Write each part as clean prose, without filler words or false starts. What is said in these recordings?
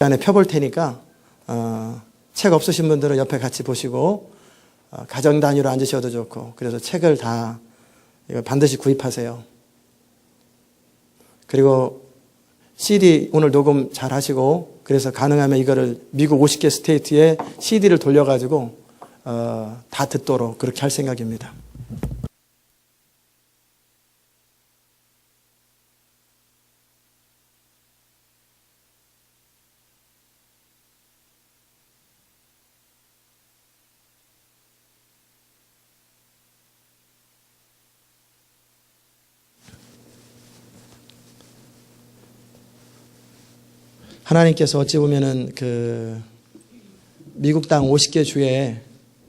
안에 펴볼 테니까 책 없으신 분들은 옆에 같이 보시고 가정 단위로 앉으셔도 좋고, 그래서 책을 다 이거 반드시 구입하세요. 그리고 CD 오늘 녹음 잘 하시고, 그래서 가능하면 이거를 미국 50개 스테이트에 CD를 돌려가지고 다 듣도록 그렇게 할 생각입니다. 하나님께서 어찌 보면은 그 미국 땅 50개 주에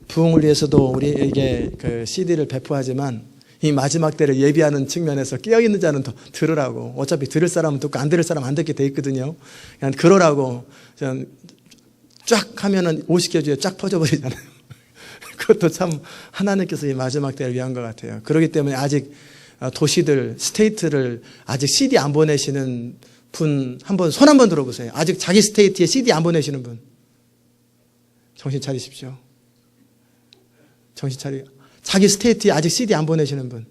부흥을 위해서도 우리에게 그 CD를 배포하지만, 이 마지막 때를 예비하는 측면에서 깨어있는 자는 더 들으라고, 어차피 들을 사람은 듣고 안 들을 사람은 안 듣게 돼 있거든요. 그냥 그러라고 쫙 하면은 50개 주에 쫙 퍼져버리잖아요. 그것도 참 하나님께서 이 마지막 때를 위한 것 같아요. 그렇기 때문에 아직 도시들, 스테이트를 아직 CD 안 보내시는 분 한번 손 한번 들어보세요. 아직 자기 스테이트에 CD 안 보내시는 분. 정신 차리십시오. 정신 차리. 자기 스테이트에 아직 CD 안 보내시는 분.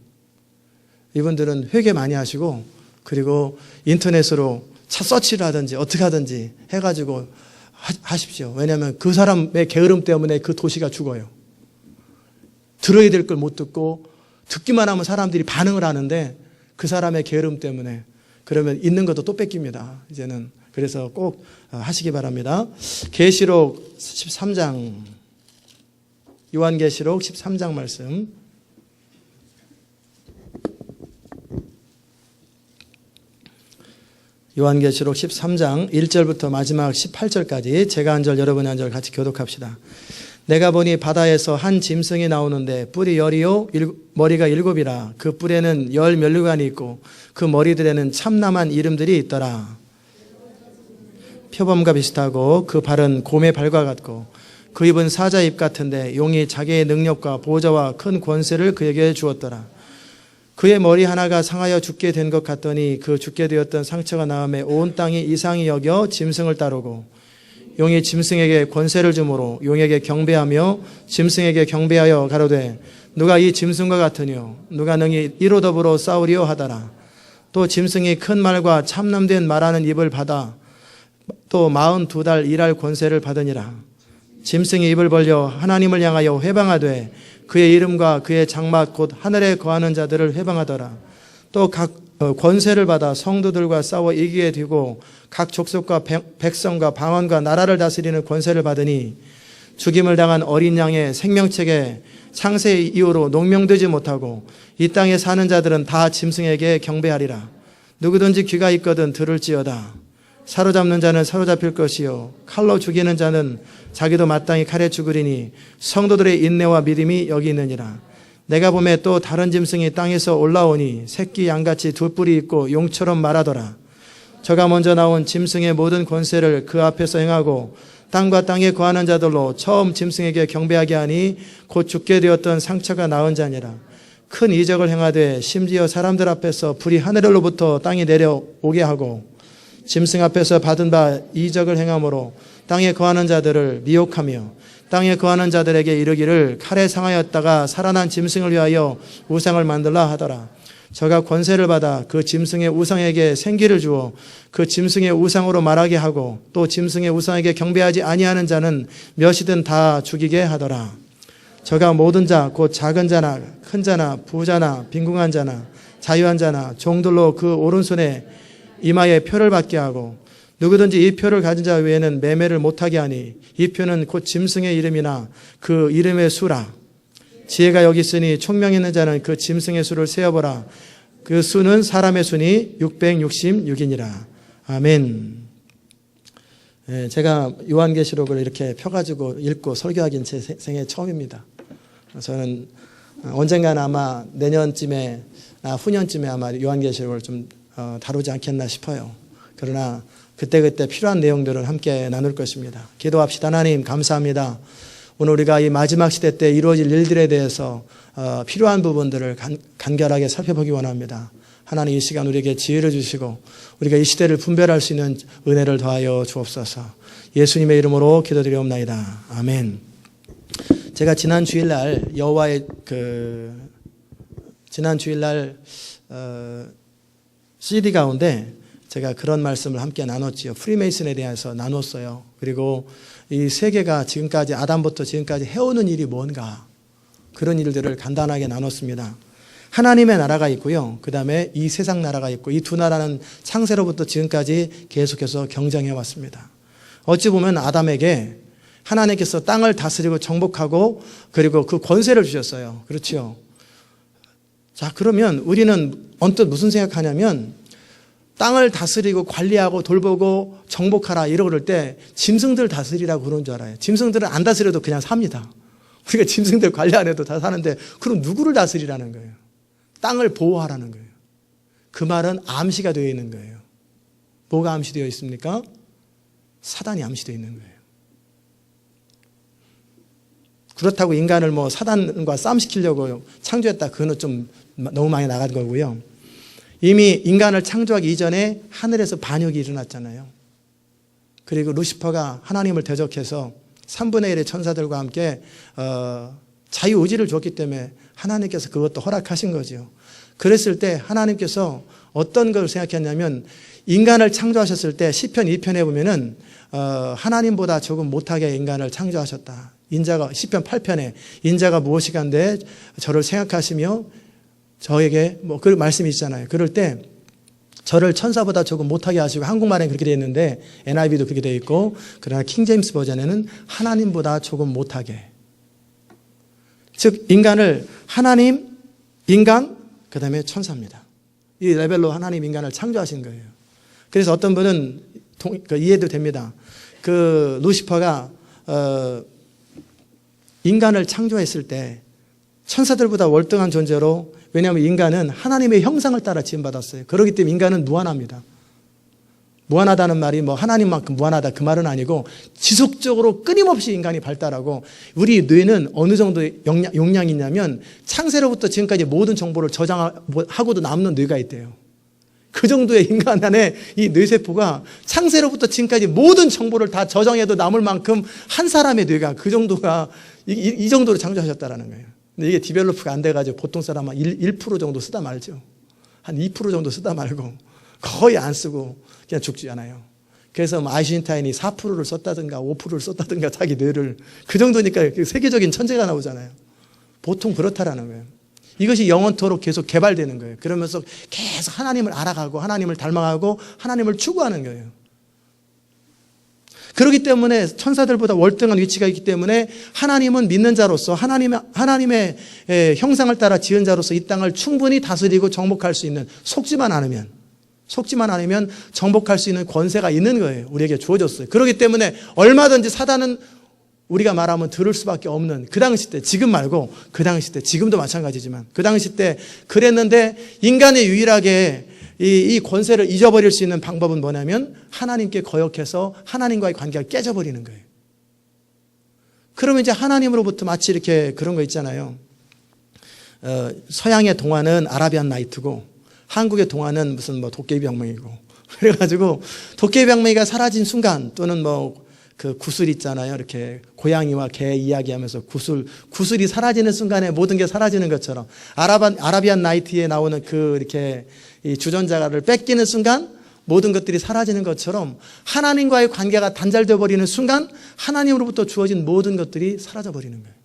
이분들은 회개 많이 하시고, 그리고 인터넷으로 서치를 하든지 어떻게 하든지 해가지고 하십시오. 왜냐하면 그 사람의 게으름 때문에 그 도시가 죽어요. 들어야 될 걸 못 듣고, 듣기만 하면 사람들이 반응을 하는데 그 사람의 게으름 때문에, 그러면 있는 것도 또 뺏깁니다. 이제는. 그래서 꼭 하시기 바랍니다. 계시록 13장, 요한계시록 13장 말씀. 요한계시록 13장 1절부터 마지막 18절까지 제가 한 절 여러분이 한 절 같이 교독합시다. 내가 보니 바다에서 한 짐승이 나오는데 뿔이 10이요 머리가 7이라. 그 뿔에는 10 면류관이 있고 그 머리들에는 참남한 이름들이 있더라. 표범과 비슷하고 그 발은 곰의 발과 같고 그 입은 사자 입 같은데 용이 자기의 능력과 보좌와 큰 권세를 그에게 주었더라. 그의 머리 하나가 상하여 죽게 된 것 같더니 그 죽게 되었던 상처가 나음에 온 땅이 이상히 여겨 짐승을 따르고 용이 짐승에게 권세를 주므로 용에게 경배하며 짐승에게 경배하여 가로되 누가 이 짐승과 같으뇨 누가 능히 이로 더불어 싸우리요 하더라. 또 짐승이 큰 말과 참남된 말하는 입을 받아 또 42달 일할 권세를 받으니라. 짐승이 입을 벌려 하나님을 향하여 회방하되 그의 이름과 그의 장막 곧 하늘에 거하는 자들을 회방하더라. 또 각 권세를 받아 성도들과 싸워 이기게 되고 각 족속과 백성과 방언과 나라를 다스리는 권세를 받으니 죽임을 당한 어린 양의 생명책에 창세 이후로 농명되지 못하고 이 땅에 사는 자들은 다 짐승에게 경배하리라. 누구든지 귀가 있거든 들을지어다. 사로잡는 자는 사로잡힐 것이요 칼로 죽이는 자는 자기도 마땅히 칼에 죽으리니 성도들의 인내와 믿음이 여기 있느니라. 내가 보매 또 다른 짐승이 땅에서 올라오니 새끼 양같이 두 뿔이 있고 용처럼 말하더라. 저가 먼저 나온 짐승의 모든 권세를 그 앞에서 행하고 땅과 땅에 거하는 자들로 처음 짐승에게 경배하게 하니 곧 죽게 되었던 상처가 나은 자니라. 큰 이적을 행하되 심지어 사람들 앞에서 불이 하늘로부터 땅에 내려오게 하고 짐승 앞에서 받은 바 이적을 행함으로 땅에 거하는 자들을 미혹하며 땅에 거하는 자들에게 이르기를 칼에 상하였다가 살아난 짐승을 위하여 우상을 만들라 하더라. 저가 권세를 받아 그 짐승의 우상에게 생기를 주어 그 짐승의 우상으로 말하게 하고 또 짐승의 우상에게 경배하지 아니하는 자는 몇이든 다 죽이게 하더라. 저가 모든 자 곧 작은 자나 큰 자나 부자나 빈궁한 자나 자유한 자나 종들로 그 오른손에 이마에 표를 받게 하고 누구든지 이 표를 가진 자 외에는 매매를 못하게 하니 이 표는 곧 짐승의 이름이나 그 이름의 수라. 지혜가 여기 있으니 총명 있는 자는 그 짐승의 수를 세어보라. 그 수는 사람의 수니 666이니라. 아멘. 제가 요한계시록을 이렇게 펴가지고 읽고 설교하기는 제 생애 처음입니다. 저는 언젠가는 아마 내년쯤에 후년쯤에 아마 요한계시록을 좀 다루지 않겠나 싶어요. 그러나 그때그때 필요한 내용들을 함께 나눌 것입니다. 기도합시다. 하나님 감사합니다. 오늘 우리가 이 마지막 시대 때 이루어질 일들에 대해서 필요한 부분들을 간결하게 살펴보기 원합니다. 하나님 이 시간 우리에게 지혜를 주시고 우리가 이 시대를 분별할 수 있는 은혜를 더하여 주옵소서. 예수님의 이름으로 기도드리옵나이다. 아멘. 제가 지난 주일날 CD 가운데 제가 그런 말씀을 함께 나눴지요. 프리메이슨에 대해서 나눴어요. 그리고 이 세계가 지금까지 아담부터 지금까지 해오는 일이 뭔가 그런 일들을 간단하게 나눴습니다. 하나님의 나라가 있고요. 그 다음에 이 세상 나라가 있고 이 두 나라는 창세로부터 지금까지 계속해서 경쟁해 왔습니다. 어찌 보면 아담에게 하나님께서 땅을 다스리고 정복하고 그리고 그 권세를 주셨어요. 그렇죠? 자, 그러면 우리는 언뜻 무슨 생각하냐면 땅을 다스리고 관리하고 돌보고 정복하라 이러고 그럴 때 짐승들 다스리라고 그런 줄 알아요. 짐승들은 안 다스려도 그냥 삽니다. 우리가 짐승들 관리 안 해도 다 사는데 그럼 누구를 다스리라는 거예요? 땅을 보호하라는 거예요. 그 말은 암시가 되어 있는 거예요. 뭐가 암시되어 있습니까? 사단이 암시되어 있는 거예요. 그렇다고 인간을 사단과 싸움시키려고 창조했다. 그거는 좀 너무 많이 나간 거고요. 이미 인간을 창조하기 이전에 하늘에서 반역이 일어났잖아요. 그리고 루시퍼가 하나님을 대적해서 3분의 1의 천사들과 함께 자유의지를 줬기 때문에 하나님께서 그것도 허락하신 거죠. 그랬을 때 하나님께서 어떤 걸 생각했냐면 인간을 창조하셨을 때 시편 2편에 보면은 하나님보다 조금 못하게 인간을 창조하셨다. 인자가 시편 8편에 인자가 무엇이간데 저를 생각하시며 저에게 그 말씀이 있잖아요. 그럴 때 저를 천사보다 조금 못하게 하시고 한국말에는 그렇게 되어 있는데 NIV도 그렇게 되어 있고 그러나 킹제임스 버전에는 하나님보다 조금 못하게. 즉 인간을 하나님, 인간, 그 다음에 천사입니다. 이 레벨로 하나님 인간을 창조하신 거예요. 그래서 어떤 분은 이해도 됩니다. 그 루시퍼가 인간을 창조했을 때 천사들보다 월등한 존재로 왜냐하면 인간은 하나님의 형상을 따라 지음받았어요. 그렇기 때문에 인간은 무한합니다. 무한하다는 말이 하나님만큼 무한하다 그 말은 아니고 지속적으로 끊임없이 인간이 발달하고 우리 뇌는 어느 정도의 용량이 있냐면 창세로부터 지금까지 모든 정보를 저장하고도 남는 뇌가 있대요. 그 정도의 인간 안에 이 뇌세포가 창세로부터 지금까지 모든 정보를 다 저장해도 남을 만큼 한 사람의 뇌가 그 정도가 이 정도로 창조하셨다라는 거예요. 근데 이게 디벨로프가 안 돼가지고 보통 사람 한 1% 정도 쓰다 말죠. 한 2% 정도 쓰다 말고 거의 안 쓰고 그냥 죽지 않아요. 그래서 아인슈타인이 4%를 썼다든가 5%를 썼다든가 자기 뇌를 그 정도니까 세계적인 천재가 나오잖아요. 보통 그렇다라는 거예요. 이것이 영원토록 계속 개발되는 거예요. 그러면서 계속 하나님을 알아가고 하나님을 닮아가고 하나님을 추구하는 거예요. 그렇기 때문에 천사들보다 월등한 위치가 있기 때문에 하나님은 믿는 자로서 하나님의 형상을 따라 지은 자로서 이 땅을 충분히 다스리고 정복할 수 있는 속지만 않으면 정복할 수 있는 권세가 있는 거예요. 우리에게 주어졌어요. 그렇기 때문에 얼마든지 사단은 우리가 말하면 들을 수밖에 없는 그 당시 때 지금 말고 그 당시 때 지금도 마찬가지지만 그 당시 때 그랬는데 인간이 유일하게 이 권세를 잊어버릴 수 있는 방법은 뭐냐면 하나님께 거역해서 하나님과의 관계가 깨져버리는 거예요. 그러면 이제 하나님으로부터 마치 이렇게 그런 거 있잖아요. 서양의 동화는 아라비안 나이트고 한국의 동화는 무슨 도깨비방망이고 그래가지고 도깨비방망이가 사라진 순간 또는 그 구슬 있잖아요. 이렇게 고양이와 개 이야기하면서 구슬이 사라지는 순간에 모든 게 사라지는 것처럼 아라비안 나이트에 나오는 그 이렇게 이 주전자를 뺏기는 순간 모든 것들이 사라지는 것처럼 하나님과의 관계가 단절되어 버리는 순간 하나님으로부터 주어진 모든 것들이 사라져 버리는 거예요.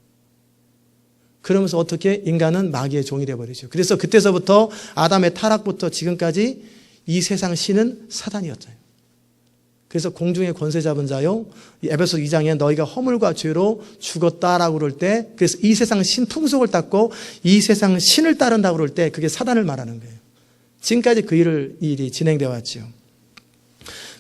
그러면서 어떻게 인간은 마귀의 종이 되어 버리죠. 그래서 그때서부터 아담의 타락부터 지금까지 이 세상 신은 사단이었죠. 그래서 공중의 권세 잡은 자요. 에베소 2장에 너희가 허물과 죄로 죽었다라고 그럴 때 그래서 이 세상 신 풍속을 닦고 이 세상 신을 따른다고 그럴 때 그게 사단을 말하는 거예요. 지금까지 그 일이 진행되어 왔죠.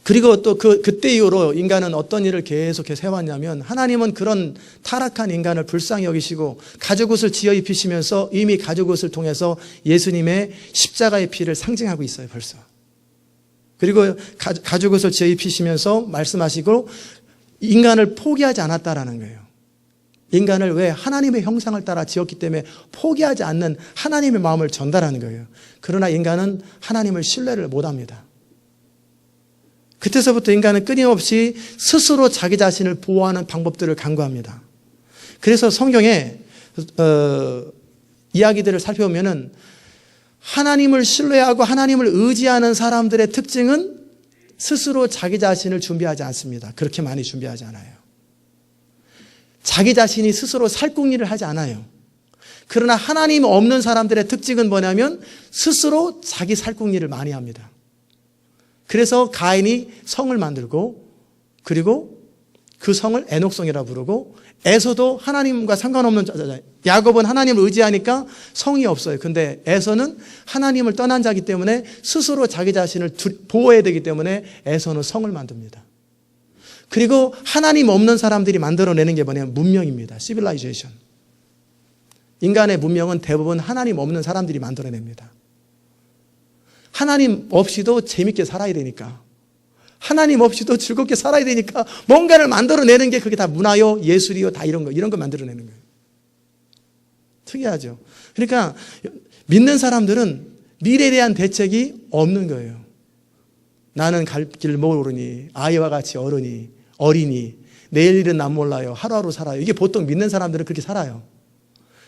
그리고 또 그때 이후로 인간은 어떤 일을 계속해서 해왔냐면 하나님은 그런 타락한 인간을 불쌍히 여기시고 가죽옷을 지어 입히시면서 이미 가죽옷을 통해서 예수님의 십자가의 피를 상징하고 있어요. 벌써. 그리고 가죽옷을 지어 입히시면서 말씀하시고 인간을 포기하지 않았다라는 거예요. 인간을 왜 하나님의 형상을 따라 지었기 때문에 포기하지 않는 하나님의 마음을 전달하는 거예요. 그러나 인간은 하나님을 신뢰를 못합니다. 그때서부터 인간은 끊임없이 스스로 자기 자신을 보호하는 방법들을 강구합니다. 그래서 성경에 이야기들을 살펴보면은 하나님을 신뢰하고 하나님을 의지하는 사람들의 특징은 스스로 자기 자신을 준비하지 않습니다. 그렇게 많이 준비하지 않아요. 자기 자신이 스스로 살궁리를 하지 않아요. 그러나 하나님 없는 사람들의 특징은 뭐냐면 스스로 자기 살궁리를 많이 합니다. 그래서 가인이 성을 만들고 그리고 그 성을 에녹성이라 부르고 에서도 하나님과 상관없는 자잖아요. 야곱은 하나님을 의지하니까 성이 없어요. 근데 에서는 하나님을 떠난 자이기 때문에 스스로 자기 자신을 보호해야 되기 때문에 에서는 성을 만듭니다. 그리고 하나님 없는 사람들이 만들어내는 게 뭐냐면 문명입니다. 시빌라이제이션. 인간의 문명은 대부분 하나님 없는 사람들이 만들어냅니다. 하나님 없이도 재밌게 살아야 되니까, 하나님 없이도 즐겁게 살아야 되니까 뭔가를 만들어내는 게 그게 다 문화요, 예술이요, 다 이런 거 만들어내는 거예요. 특이하죠. 그러니까 믿는 사람들은 미래에 대한 대책이 없는 거예요. 나는 갈 길 모르니, 아이와 같이 어리니, 내일 일은 난 몰라요. 하루하루 살아요. 이게 보통 믿는 사람들은 그렇게 살아요.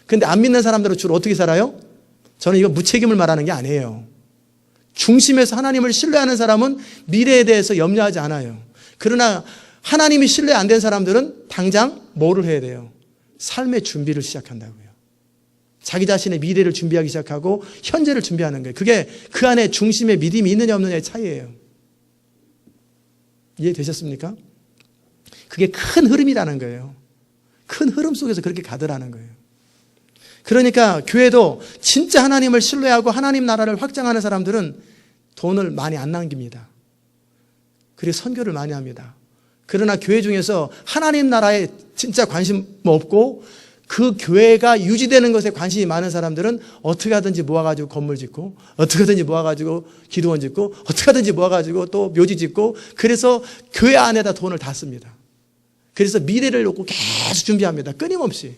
근데 안 믿는 사람들은 주로 어떻게 살아요? 저는 이거 무책임을 말하는 게 아니에요. 중심에서 하나님을 신뢰하는 사람은 미래에 대해서 염려하지 않아요. 그러나 하나님이 신뢰 안 된 사람들은 당장 뭐를 해야 돼요? 삶의 준비를 시작한다고요. 자기 자신의 미래를 준비하기 시작하고 현재를 준비하는 거예요. 그게 그 안에 중심에 믿음이 있느냐 없느냐의 차이예요. 이해되셨습니까? 그게 큰 흐름이라는 거예요. 큰 흐름 속에서 그렇게 가더라는 거예요. 그러니까 교회도 진짜 하나님을 신뢰하고 하나님 나라를 확장하는 사람들은 돈을 많이 안 남깁니다. 그리고 선교를 많이 합니다. 그러나 교회 중에서 하나님 나라에 진짜 관심 없고 그 교회가 유지되는 것에 관심이 많은 사람들은 어떻게 하든지 모아가지고 건물 짓고, 어떻게 하든지 모아가지고 기도원 짓고, 어떻게 하든지 모아가지고 또 묘지 짓고, 그래서 교회 안에다 돈을 다 씁니다. 그래서 미래를 놓고 계속 준비합니다. 끊임없이.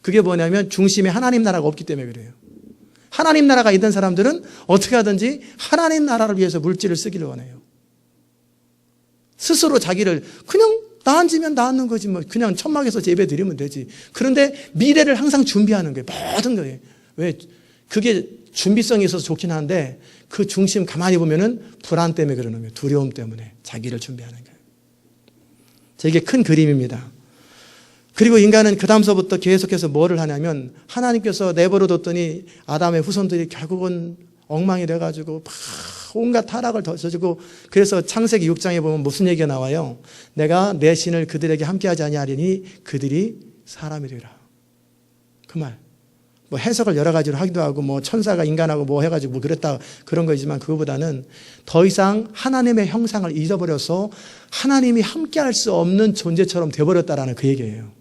그게 뭐냐면 중심에 하나님 나라가 없기 때문에 그래요. 하나님 나라가 있는 사람들은 어떻게 하든지 하나님 나라를 위해서 물질을 쓰기를 원해요. 스스로 자기를 그냥 나 앉으면 나 앉는 거지 뭐 그냥 천막에서 예배 드리면 되지. 그런데 미래를 항상 준비하는 거예요. 모든 거예요. 왜? 그게 준비성이 있어서 좋긴 한데 그 중심 가만히 보면은 불안 때문에 그러는 거예요. 두려움 때문에 자기를 준비하는 거예요. 이게 큰 그림입니다. 그리고 인간은 그 다음서부터 계속해서 뭐를 하냐면 하나님께서 내버려 뒀더니 아담의 후손들이 결국은 엉망이 돼가지고 온갖 타락을 저지르고, 그래서 창세기 6장에 보면 무슨 얘기가 나와요? 내가 내 신을 그들에게 함께하지 아니하리니 그들이 사람이 되리라. 그 말. 뭐 해석을 여러 가지로 하기도 하고 뭐 천사가 인간하고 뭐 해가지고 뭐 그랬다 그런 거지만 그거보다는 더 이상 하나님의 형상을 잊어버려서 하나님이 함께할 수 없는 존재처럼 되어버렸다라는 그 얘기예요.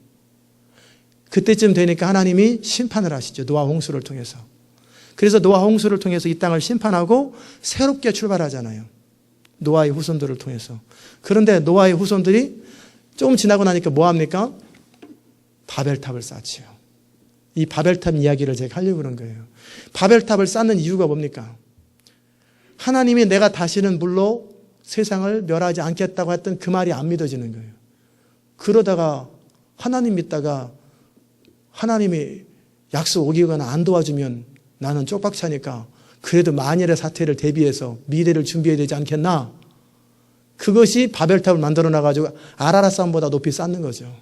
그때쯤 되니까 하나님이 심판을 하시죠. 노아 홍수를 통해서. 그래서 노아 홍수를 통해서 이 땅을 심판하고 새롭게 출발하잖아요. 노아의 후손들을 통해서. 그런데 노아의 후손들이 조금 지나고 나니까 뭐 합니까? 바벨탑을 쌓지요. 이 바벨탑 이야기를 제가 하려고 그런 거예요. 바벨탑을 쌓는 이유가 뭡니까? 하나님이 내가 다시는 물로 세상을 멸하지 않겠다고 했던 그 말이 안 믿어지는 거예요. 그러다가 하나님 믿다가 하나님이 약속 오기거나 안 도와주면 나는 쪽박차니까 그래도 만일의 사태를 대비해서 미래를 준비해야 되지 않겠나? 그것이 바벨탑을 만들어 놔가지고 아라랏산보다 높이 쌓는 거죠.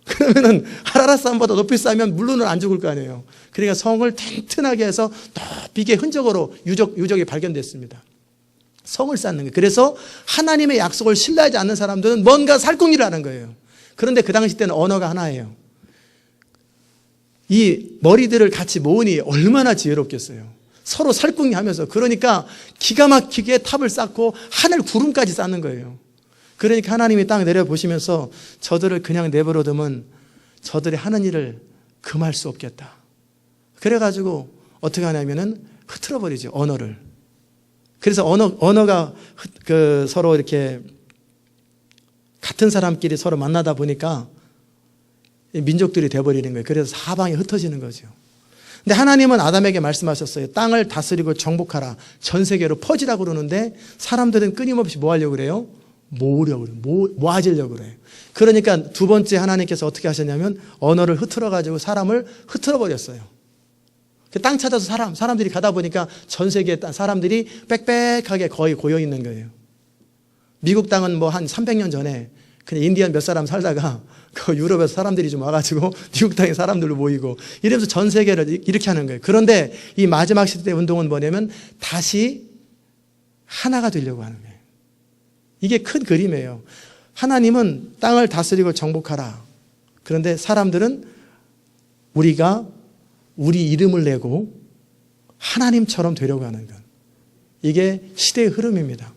그러면은 아라랏산보다 높이 쌓으면 물론은 안 죽을 거 아니에요. 그러니까 성을 튼튼하게 해서 높이게 흔적으로 유적이 발견됐습니다. 성을 쌓는 거예요. 그래서 하나님의 약속을 신뢰하지 않는 사람들은 뭔가 살궁리를 하는 거예요. 그런데 그 당시 때는 언어가 하나예요. 이 머리들을 같이 모으니 얼마나 지혜롭겠어요. 서로 살궁리하면서. 그러니까 기가 막히게 탑을 쌓고 하늘 구름까지 쌓는 거예요. 그러니까 하나님이 땅 내려보시면서 저들을 그냥 내버려두면 저들이 하는 일을 금할 수 없겠다. 그래가지고 어떻게 하냐면은 흐트러버리죠. 언어를. 그래서 언어가 서로 이렇게 같은 사람끼리 서로 만나다 보니까 민족들이 돼버리는 거예요. 그래서 사방에 흩어지는 거죠. 근데 하나님은 아담에게 말씀하셨어요. 땅을 다스리고 정복하라. 전 세계로 퍼지라고 그러는데 사람들은 끊임없이 뭐 하려고 그래요? 모으려고 그래요. 모아지려고 그래요. 그러니까 두 번째 하나님께서 어떻게 하셨냐면 언어를 흐트러가지고 사람을 흐트러버렸어요. 땅 찾아서 사람들이 가다 보니까 전 세계의 사람들이 빽빽하게 거의 고여있는 거예요. 미국 땅은 뭐 한 300년 전에 그냥 인디언 몇 사람 살다가 그 유럽에서 사람들이 좀 와가지고 미국 땅에 사람들로 모이고 이러면서 전 세계를 이렇게 하는 거예요. 그런데 이 마지막 시대 운동은 뭐냐면 다시 하나가 되려고 하는 거예요. 이게 큰 그림이에요. 하나님은 땅을 다스리고 정복하라. 그런데 사람들은 우리가 우리 이름을 내고 하나님처럼 되려고 하는 것. 이게 시대의 흐름입니다.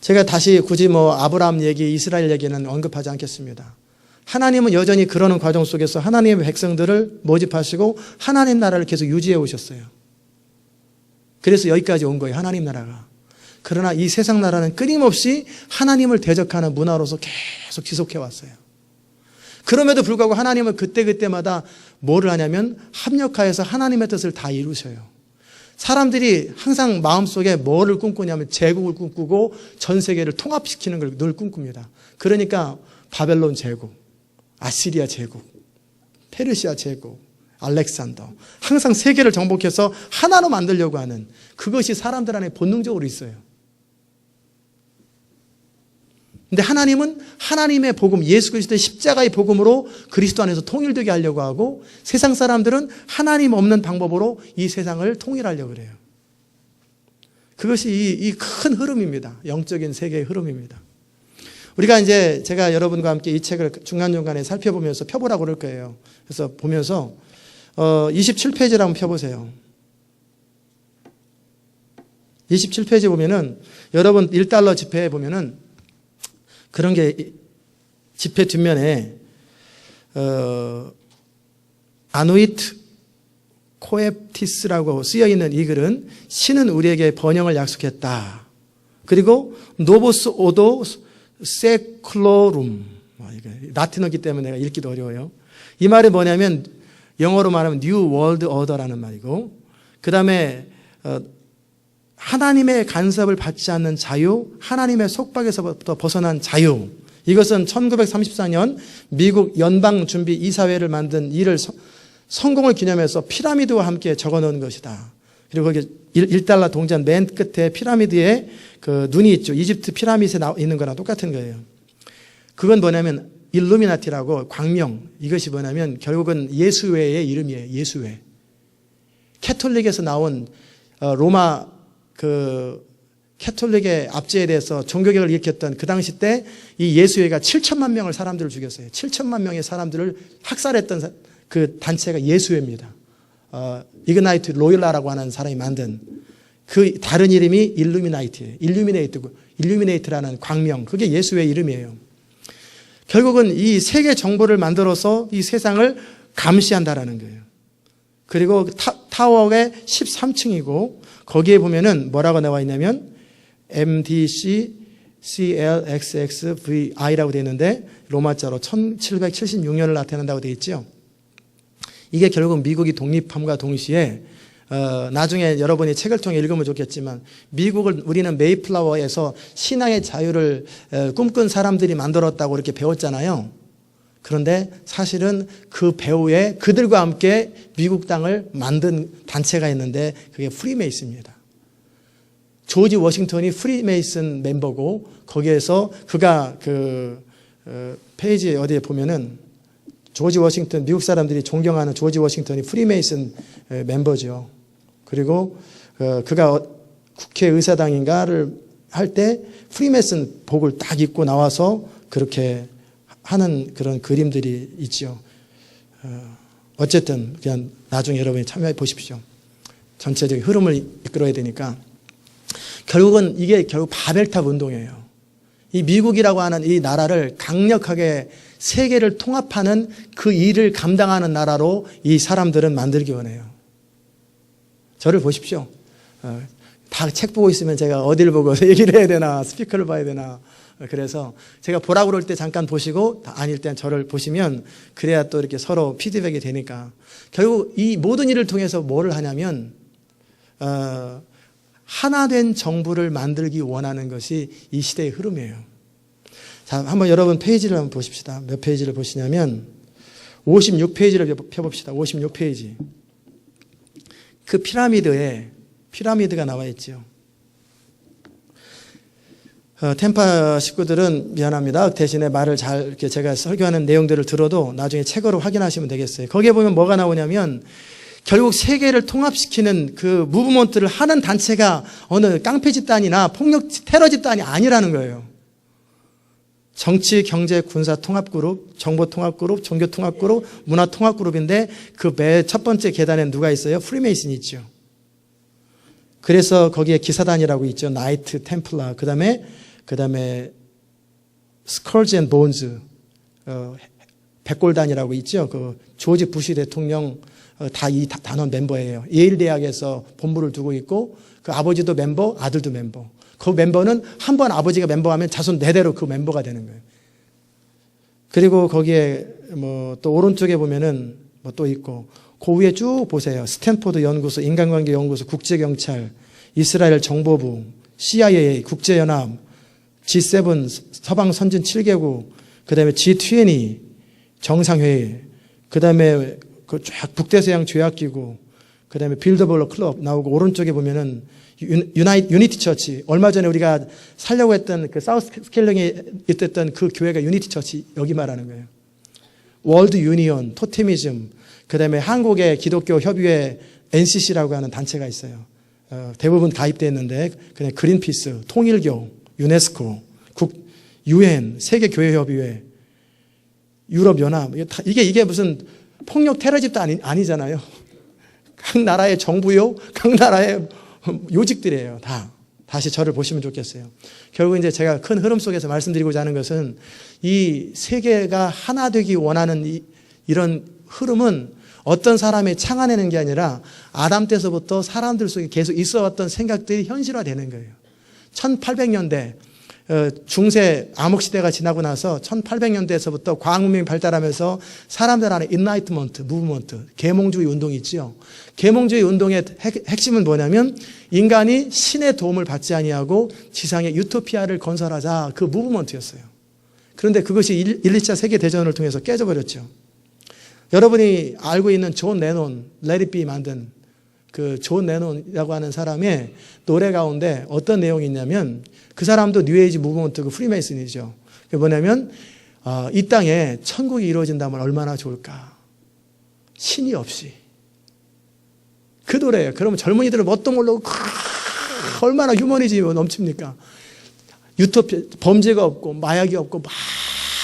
제가 다시 굳이 아브라함 얘기, 이스라엘 얘기는 언급하지 않겠습니다. 하나님은 여전히 그러는 과정 속에서 하나님의 백성들을 모집하시고 하나님 나라를 계속 유지해 오셨어요. 그래서 여기까지 온 거예요. 하나님 나라가. 그러나 이 세상 나라는 끊임없이 하나님을 대적하는 문화로서 계속 지속해 왔어요. 그럼에도 불구하고 하나님은 그때그때마다 뭐를 하냐면 합력하여서 하나님의 뜻을 다 이루셔요. 사람들이 항상 마음속에 뭐를 꿈꾸냐면 제국을 꿈꾸고 전 세계를 통합시키는 걸 늘 꿈꿉니다. 그러니까 바벨론 제국, 아시리아 제국, 페르시아 제국, 알렉산더. 항상 세계를 정복해서 하나로 만들려고 하는 그것이 사람들 안에 본능적으로 있어요. 근데 하나님은 하나님의 복음, 예수 그리스도의 십자가의 복음으로 그리스도 안에서 통일되게 하려고 하고 세상 사람들은 하나님 없는 방법으로 이 세상을 통일하려고 그래요. 그것이 이 큰 흐름입니다. 영적인 세계의 흐름입니다. 우리가 이제 제가 여러분과 함께 이 책을 중간중간에 살펴보면서 펴보라고 그럴 거예요. 그래서 보면서 27페이지를 한번 펴보세요. 27페이지 보면은 여러분 $1 지폐에 보면은 그런 게 지폐 뒷면에 아누이트 코에프티스라고 쓰여있는 이 글은 신은 우리에게 번영을 약속했다. 그리고 노보스 오도 세클로룸, 라틴어기 때문에 내가 읽기도 어려워요. 이 말이 뭐냐면 영어로 말하면 New World Order라는 말이고, 그 다음에 하나님의 간섭을 받지 않는 자유, 하나님의 속박에서부터 벗어난 자유. 이것은 1934년 미국 연방준비이사회를 만든 일을 성공을 기념해서 피라미드와 함께 적어놓은 것이다. 그리고 거기 $1 동전 맨 끝에 피라미드에 그 눈이 있죠. 이집트 피라미드에 있는 거랑 똑같은 거예요. 그건 뭐냐면 일루미나티라고 광명. 이것이 뭐냐면 결국은 예수회의 이름이에요. 예수회. 캐톨릭에서 나온 로마 캐톨릭의 압제에 대해서 종교개혁을 일으켰던 그 당시 때 이 예수회가 7천만 명을 사람들을 죽였어요. 7천만 명의 사람들을 학살했던 그 단체가 예수회입니다. 이그나이트 로일라라고 하는 사람이 만든 그 다른 이름이 일루미나이트예요. 일루미네이트라는 광명. 그게 예수회 이름이에요. 결국은 이 세계 정보를 만들어서 이 세상을 감시한다라는 거예요. 그리고 타워의 13층이고 거기에 보면은 뭐라고 나와 있냐면 MDC CLXXVI라고 되어 있는데 로마자로 1776년을 나타낸다고 되어 있죠. 이게 결국 미국이 독립함과 동시에 나중에 여러분이 책을 통해 읽으면 좋겠지만 미국을 우리는 메이플라워에서 신앙의 자유를 꿈꾼 사람들이 만들었다고 이렇게 배웠잖아요. 그런데 사실은 그 배후에 그들과 함께 미국 땅을 만든 단체가 있는데 그게 프리메이슨입니다. 조지 워싱턴이 프리메이슨 멤버고 거기에서 그가 페이지 어디에 보면은 조지 워싱턴, 미국 사람들이 존경하는 조지 워싱턴이 프리메이슨 멤버죠. 그리고 그가 국회의사당인가를 할 때 프리메이슨 복을 딱 입고 나와서 그렇게 하는 그런 그림들이 있죠. 어쨌든 그냥 나중에 여러분이 참여해 보십시오. 전체적인 흐름을 이끌어야 되니까 결국은 이게 결국 바벨탑 운동이에요. 이 미국이라고 하는 이 나라를 강력하게 세계를 통합하는 그 일을 감당하는 나라로 이 사람들은 만들기 원해요. 저를 보십시오. 다 책 보고 있으면 제가 어디를 보고 얘기를 해야 되나, 스피커를 봐야 되나, 그래서 제가 보라고 그럴 때 잠깐 보시고 아닐 땐 저를 보시면 그래야 또 이렇게 서로 피드백이 되니까 결국 이 모든 일을 통해서 뭐를 하냐면 하나 된 정부를 만들기 원하는 것이 이 시대의 흐름이에요. 자, 한번 여러분 페이지를 한번 보십시다. 몇 페이지를 보시냐면 56페이지를 펴봅시다. 56페이지. 그 피라미드가 나와 있죠. 템파 식구들은 미안합니다. 대신에 말을 잘 이렇게 제가 설교하는 내용들을 들어도 나중에 책으로 확인하시면 되겠어요. 거기에 보면 뭐가 나오냐면 결국 세계를 통합시키는 그 무브먼트를 하는 단체가 어느 깡패 집단이나 폭력 테러 집단이 아니라는 거예요. 정치, 경제, 군사 통합그룹, 정보 통합그룹, 종교 통합그룹, 문화 통합그룹인데 그 매 첫 번째 계단에 누가 있어요? 프리메이슨이 있죠. 그래서 거기에 기사단이라고 있죠. 나이트, 템플라, 그 다음에 스컬즈 앤 본즈, 백골단이라고 있죠. 그 조지 부시 대통령 다 이 단원 멤버예요. 예일 대학에서 본부를 두고 있고 그 아버지도 멤버, 아들도 멤버. 그 멤버는 한 번 아버지가 멤버하면 자손 4대로 그 멤버가 되는 거예요. 그리고 거기에 뭐 또 오른쪽에 보면은 뭐 또 있고 그 위에 쭉 보세요. 스탠포드 연구소, 인간관계 연구소, 국제경찰, 이스라엘 정보부, CIA, 국제연합, G7, 서방 선진 7개국, 그 다음에 G20, 정상회의, 그 다음에 그 쫙 북대서양 조약기구, 그 다음에 빌더블러 클럽 나오고 오른쪽에 보면은 유니티 처치. 얼마 전에 우리가 살려고 했던 그 사우스 스케일링에 있었던 그 교회가 유니티 처치 여기 말하는 거예요. 월드 유니온, 토테미즘, 그 다음에 한국의 기독교 협의회 NCC라고 하는 단체가 있어요. 대부분 가입되어 있는데 그냥 그린피스, 통일교, 유네스코, UN, 세계교회협의회, 유럽연합. 이게 무슨 폭력 테러 집단 아니잖아요. 각 나라의 정부요, 각 나라의 요직들이에요. 다시 저를 보시면 좋겠어요. 결국 이제 제가 큰 흐름 속에서 말씀드리고자 하는 것은 이 세계가 하나 되기 원하는 이런 흐름은 어떤 사람이 창안내는 게 아니라 아담 때서부터 사람들 속에 계속 있어왔던 생각들이 현실화되는 거예요. 1800년대 중세 암흑시대가 지나고 나서 1800년대에서부터 과학문명이 발달하면서 사람들 안에 인라이트먼트, 무브먼트, 계몽주의 운동이 있죠. 계몽주의 운동의 핵심은 뭐냐면 인간이 신의 도움을 받지 아니하고 지상의 유토피아를 건설하자, 그 무브먼트였어요. 그런데 그것이 1, 2차 세계대전을 통해서 깨져버렸죠. 여러분이 알고 있는 존 레논, Let It Be 만든 그 존 레논이라고 하는 사람의 노래 가운데 어떤 내용이 있냐면 그 사람도 뉴에이지 무브먼트 그 프리메이슨이죠. 그게 뭐냐면 이 땅에 천국이 이루어진다면 얼마나 좋을까. 신이 없이. 그 노래예요. 그러면 젊은이들은 뭣도 모르고 얼마나 휴머니즘이 넘칩니까. 유토피아, 범죄가 없고 마약이 없고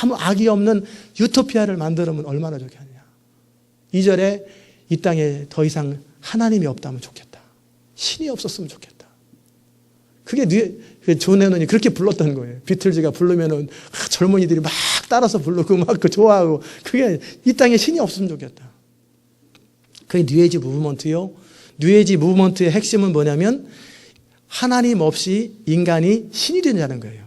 아무 악이 없는 유토피아를 만들면 얼마나 좋겠느냐. 2절에 이 땅에 더 이상 하나님이 없다면 좋겠다. 신이 없었으면 좋겠다. 그게 존 레논이 그렇게 불렀던 거예요. 비틀즈가 부르면은 젊은이들이 막 따라서 부르고 막 그 좋아하고, 그게 이 땅에 신이 없으면 좋겠다. 그게 뉴에이지 무브먼트요. 뉴에이지 무브먼트의 핵심은 뭐냐면 하나님 없이 인간이 신이 되냐는 거예요.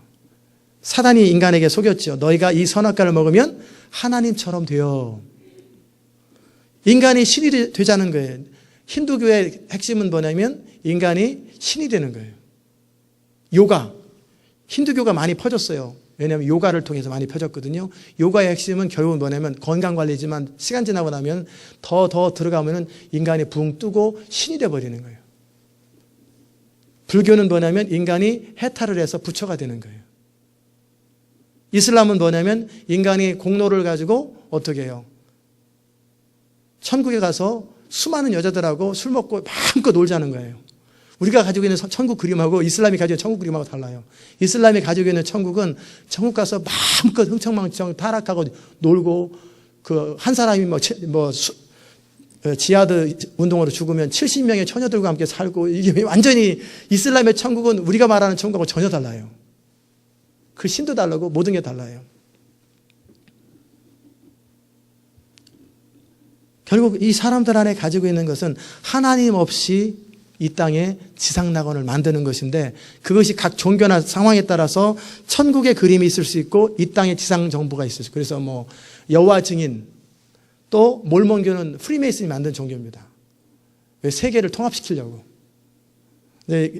사단이 인간에게 속였죠. 너희가 이 선악과를 먹으면 하나님처럼 되어. 인간이 신이 되자는 거예요. 힌두교의 핵심은 뭐냐면 인간이 신이 되는 거예요. 요가. 힌두교가 많이 퍼졌어요. 왜냐하면 요가를 통해서 많이 퍼졌거든요. 요가의 핵심은 결국은 뭐냐면 건강관리지만 시간 지나고 나면 더 들어가면 인간이 붕 뜨고 신이 되어버리는 거예요. 불교는 뭐냐면 인간이 해탈을 해서 부처가 되는 거예요. 이슬람은 뭐냐면 인간이 공로를 가지고 어떻게 해요? 천국에 가서 수많은 여자들하고 술 먹고 마음껏 놀자는 거예요. 우리가 가지고 있는 천국 그림하고 이슬람이 가지고 있는 천국 그림하고 달라요. 이슬람이 가지고 있는 천국은 천국 가서 마음껏 흥청망청 타락하고 놀고, 그 한 사람이 지하드 운동으로 죽으면 70명의 처녀들과 함께 살고, 이게 완전히 이슬람의 천국은 우리가 말하는 천국하고 전혀 달라요. 그 신도 다르고 모든 게 달라요. 결국 이 사람들 안에 가지고 있는 것은 하나님 없이 이 땅에 지상낙원을 만드는 것인데 그것이 각 종교나 상황에 따라서 천국의 그림이 있을 수 있고 이 땅에 지상 정부가 있을 수 있고 그래서 뭐 여호와 증인 또 몰몬교는 프리메이슨이 만든 종교입니다. 왜 세계를 통합시키려고. 네,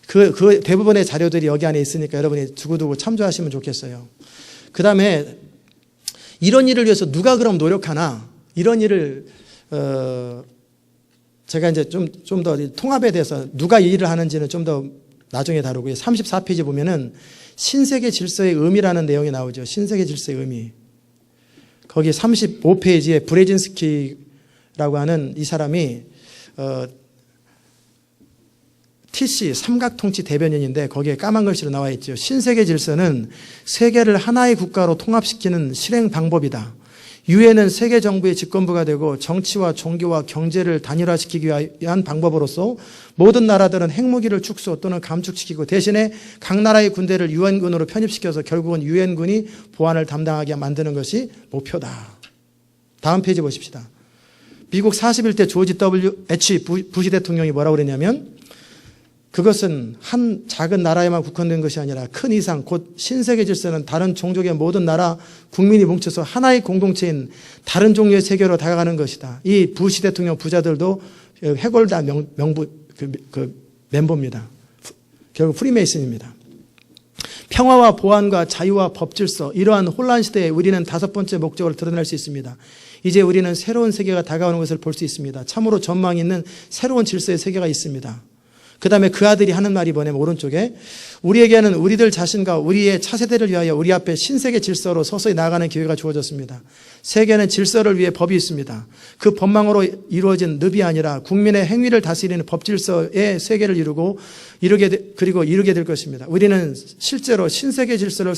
그 대부분의 자료들이 여기 안에 있으니까 여러분이 두고두고 참조하시면 좋겠어요. 그 다음에 이런 일을 위해서 누가 그럼 노력하나 이런 일을 제가 이제 좀 더 통합에 대해서 누가 이 일을 하는지는 좀 더 나중에 다루고요. 34페이지 보면은 신세계 질서의 의미라는 내용이 나오죠. 신세계 질서의 의미. 거기 35페이지에 브레진스키라고 하는 이 사람이 TC 삼각통치 대변인인데 거기에 까만 글씨로 나와 있죠. 신세계 질서는 세계를 하나의 국가로 통합시키는 실행 방법이다. 유엔은 세계 정부의 집권부가 되고 정치와 종교와 경제를 단일화시키기 위한 방법으로서 모든 나라들은 핵무기를 축소 또는 감축시키고 대신에 각 나라의 군대를 유엔군으로 편입시켜서 결국은 유엔군이 보안을 담당하게 만드는 것이 목표다. 다음 페이지 보십시다. 미국 41대 조지 W.H. 부시 대통령이 뭐라고 그랬냐면 그것은 한 작은 나라에만 국한된 것이 아니라 큰 이상 곧 신세계 질서는 다른 종족의 모든 나라 국민이 뭉쳐서 하나의 공동체인 다른 종류의 세계로 다가가는 것이다. 이 부시 대통령 부자들도 해골다 멤버입니다. 결국 프리메이슨입니다. 평화와 보안과 자유와 법질서 이러한 혼란 시대에 우리는 다섯 번째 목적을 드러낼 수 있습니다. 이제 우리는 새로운 세계가 다가오는 것을 볼 수 있습니다. 참으로 전망이 있는 새로운 질서의 세계가 있습니다. 그 다음에 그 아들이 하는 말이 뭐냐면 오른쪽에 우리에게는 우리들 자신과 우리의 차세대를 위하여 우리 앞에 신세계 질서로 서서히 나아가는 기회가 주어졌습니다. 세계는 질서를 위해 법이 있습니다. 그 법망으로 이루어진 늪이 아니라 국민의 행위를 다스리는 법질서의 세계를 이루게 될 것입니다. 우리는 실제로 신세계 질서를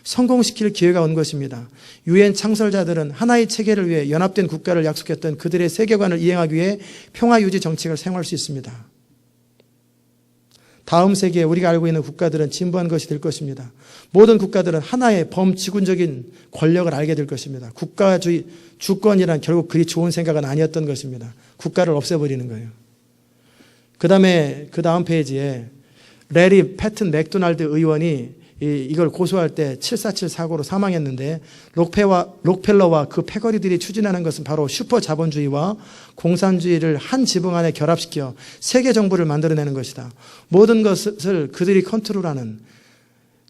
성공시킬 기회가 온 것입니다. 유엔 창설자들은 하나의 체계를 위해 연합된 국가를 약속했던 그들의 세계관을 이행하기 위해 평화유지 정책을 사용할 수 있습니다. 다음 세기에 우리가 알고 있는 국가들은 진보한 것이 될 것입니다. 모든 국가들은 하나의 범지군적인 권력을 알게 될 것입니다. 국가주의, 주권이란 결국 그리 좋은 생각은 아니었던 것입니다. 국가를 없애버리는 거예요. 그 다음 페이지에 레리 패튼 맥도날드 의원이 이걸 고소할 때 747 사고로 사망했는데 록펠러와 그 패거리들이 추진하는 것은 바로 슈퍼 자본주의와 공산주의를 한 지붕 안에 결합시켜 세계 정부를 만들어내는 것이다. 모든 것을 그들이 컨트롤하는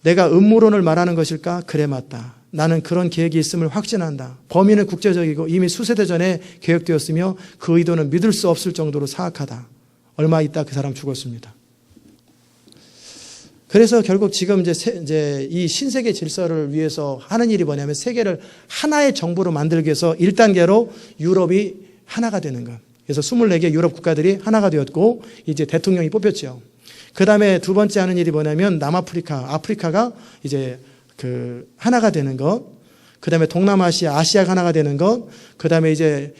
내가 음모론을 말하는 것일까? 그래 맞다. 나는 그런 계획이 있음을 확신한다. 범위는 국제적이고 이미 수세대 전에 계획되었으며 그 의도는 믿을 수 없을 정도로 사악하다. 얼마 있다 그 사람 죽었습니다. 그래서 결국 지금 이제 이 신세계 질서를 위해서 하는 일이 뭐냐면 세계를 하나의 정부로 만들기 위해서 1단계로 유럽이 하나가 되는 것. 그래서 24개 유럽 국가들이 하나가 되었고 이제 대통령이 뽑혔죠. 그 다음에 두 번째 하는 일이 뭐냐면 아프리카가 이제 하나가 되는 것. 그 다음에 동남아시아, 아시아가 하나가 되는 것. 그 다음에 이제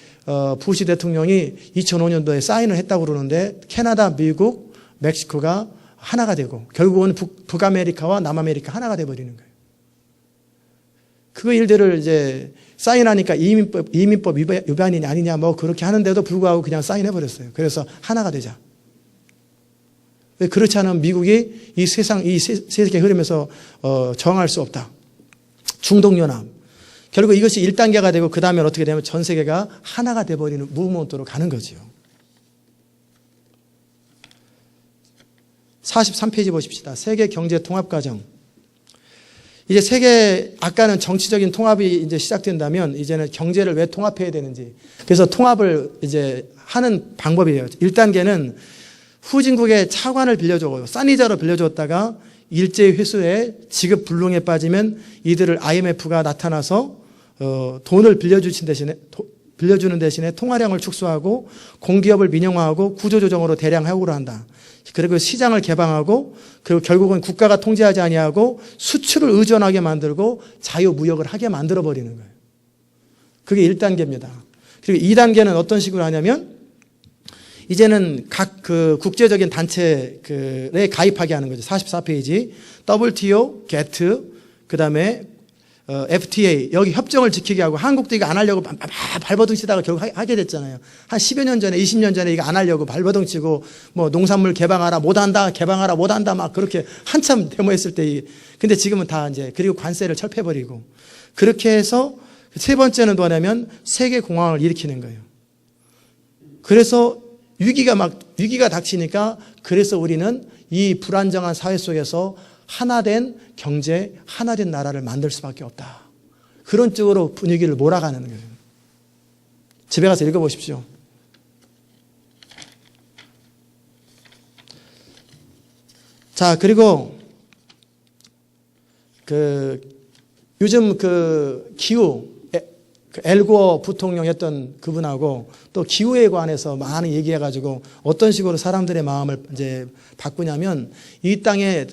부시 대통령이 2005년도에 사인을 했다고 그러는데 캐나다, 미국, 멕시코가 하나가 되고 결국은 북아메리카와 남아메리카 하나가 돼버리는 거예요. 그 일들을 이제 사인하니까 이민법 위반이냐 아니냐 뭐 그렇게 하는데도 불구하고 그냥 사인해버렸어요. 그래서 하나가 되자. 왜 그렇지 않으면 미국이 이 세계 흐름에서 저항할 수 없다. 중동연합. 결국 이것이 1단계가 되고 그 다음에 어떻게 되면 전 세계가 하나가 돼버리는 무브먼트로 가는 거죠. 43페이지 보십시다. 세계 경제 통합 과정. 이제 세계, 아까는 정치적인 통합이 이제 시작된다면 이제는 경제를 왜 통합해야 되는지. 그래서 통합을 이제 하는 방법이에요. 1단계는 후진국의 차관을 빌려주고 싼 이자로 빌려줬다가 일제히 회수해 지급 불능에 빠지면 이들을 IMF가 나타나서 돈을 빌려주는 대신에 통화량을 축소하고 공기업을 민영화하고 구조조정으로 대량 해고를 한다. 그리고 시장을 개방하고 그리고 결국은 국가가 통제하지 아니하고 수출을 의존하게 만들고 자유무역을 하게 만들어버리는 거예요. 그게 1단계입니다. 그리고 2단계는 어떤 식으로 하냐면 이제는 각 국제적인 단체에 가입하게 하는 거죠. 44페이지 WTO, GATT, 그 다음에 FTA 여기 협정을 지키게 하고 한국도 이거 안 하려고 발버둥 치다가 결국 하게 됐잖아요. 한 10여 년 전에 20년 전에 이거 안 하려고 발버둥 치고 뭐 농산물 개방하라 못한다 개방하라 못한다 막 그렇게 한참 데모했을 때 근데 지금은 다 이제 그리고 관세를 철폐버리고 그렇게 해서 세 번째는 뭐냐면 세계 공황을 일으키는 거예요. 그래서 위기가 닥치니까 그래서 우리는 이 불안정한 사회 속에서 하나된 경제, 하나된 나라를 만들 수밖에 없다. 그런 쪽으로 분위기를 몰아가는 거예요. 집에 가서 읽어보십시오. 자, 그리고 요즘 기후, 엘고어 부통령이었던 그분하고 또 기후에 관해서 많이 얘기해가지고 어떤 식으로 사람들의 마음을 이제 바꾸냐면 이 땅에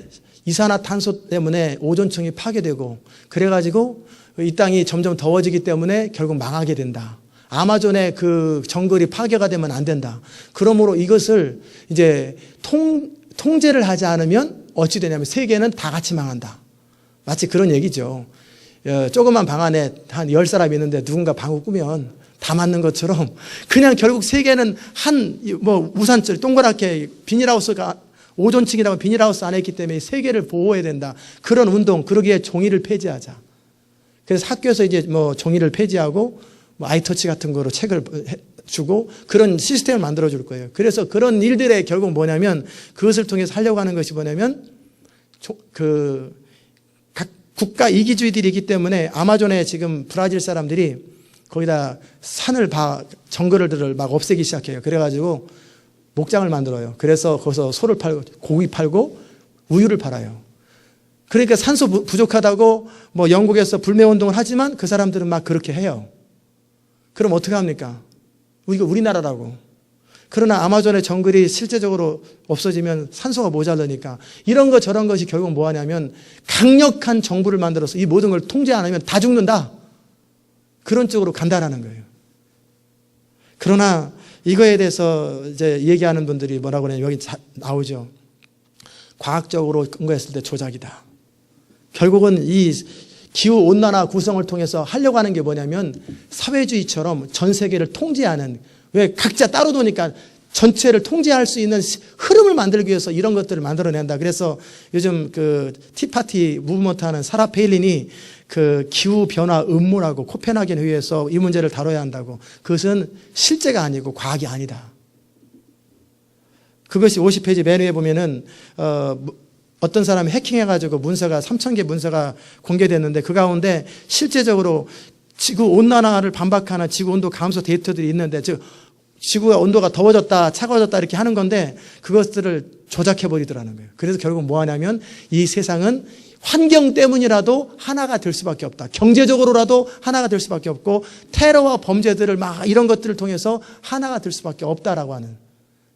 이산화탄소 때문에 오존층이 파괴되고 그래가지고 이 땅이 점점 더워지기 때문에 결국 망하게 된다. 아마존의 그 정글이 파괴가 되면 안 된다. 그러므로 이것을 이제 통제를 하지 않으면 어찌 되냐면 세계는 다 같이 망한다. 마치 그런 얘기죠. 조그만 방 안에 한 10사람이 있는데 누군가 방을 꾸면 다 맞는 것처럼 그냥 결국 세계는 우산줄 동그랗게 비닐하우스가 오존층이라고 비닐하우스 안에 있기 때문에 세계를 보호해야 된다. 그런 운동, 그러기에 종이를 폐지하자. 그래서 학교에서 이제 종이를 폐지하고 아이터치 같은 거로 책을 주고 그런 시스템을 만들어 줄 거예요. 그래서 그런 일들의 결국 뭐냐면 그것을 통해서 하려고 하는 것이 뭐냐면 각 국가 이기주의들이기 때문에 아마존에 지금 브라질 사람들이 거기다 정글을 막 없애기 시작해요. 그래가지고 목장을 만들어요. 그래서 거기서 소를 팔고 고기 팔고 우유를 팔아요. 그러니까 산소 부족하다고 영국에서 불매운동을 하지만 그 사람들은 막 그렇게 해요. 그럼 어떻게 합니까? 이거 우리나라라고. 그러나 아마존의 정글이 실제적으로 없어지면 산소가 모자라니까 이런 것 저런 것이 결국 뭐하냐면 강력한 정부를 만들어서 이 모든 걸 통제 안 하면 다 죽는다. 그런 쪽으로 간다라는 거예요. 그러나 이거에 대해서 이제 얘기하는 분들이 뭐라고 그러냐면 여기 나오죠. 과학적으로 근거했을 때 조작이다. 결국은 이 기후온난화 구성을 통해서 하려고 하는 게 뭐냐면 사회주의처럼 전 세계를 통제하는 왜 각자 따로 노니까 전체를 통제할 수 있는 흐름을 만들기 위해서 이런 것들을 만들어낸다. 그래서 요즘 티파티 무브먼트 하는 사라 페일린이 기후변화 음모라고 코펜하겐 회의에서 이 문제를 다뤄야 한다고. 그것은 실제가 아니고 과학이 아니다. 그것이 50페이지 맨 위에 보면은 어떤 사람이 해킹해가지고 3,000개 문서가 공개됐는데 그 가운데 실제적으로 지구 온난화를 반박하는 지구 온도 감소 데이터들이 있는데 지구가 온도가 더워졌다 차가워졌다 이렇게 하는 건데 그것들을 조작해버리더라는 거예요. 그래서 결국 뭐 하냐면 이 세상은 환경 때문이라도 하나가 될 수밖에 없다. 경제적으로라도 하나가 될 수밖에 없고 테러와 범죄들을 막 이런 것들을 통해서 하나가 될 수밖에 없다라고 하는.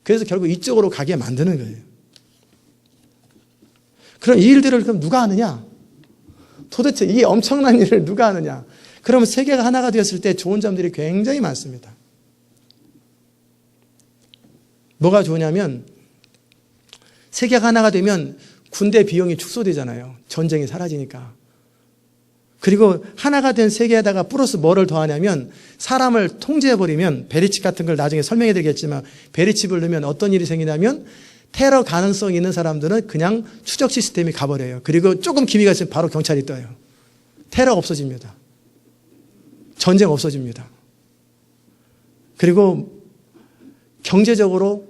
그래서 결국 이쪽으로 가게 만드는 거예요. 그럼 이 일들을 그럼 누가 하느냐? 도대체 이 엄청난 일을 누가 하느냐? 그러면 세계가 하나가 되었을 때 좋은 점들이 굉장히 많습니다. 뭐가 좋으냐면 세계가 하나가 되면 군대 비용이 축소되잖아요. 전쟁이 사라지니까. 그리고 하나가 된 세계에다가 플러스 뭐를 더하냐면 사람을 통제해버리면 베리칩 같은 걸 나중에 설명해 드리겠지만 베리칩을 넣으면 어떤 일이 생기냐면 테러 가능성이 있는 사람들은 그냥 추적 시스템이 가버려요. 그리고 조금 기미가 있으면 바로 경찰이 떠요. 테러가 없어집니다. 전쟁 없어집니다. 그리고 경제적으로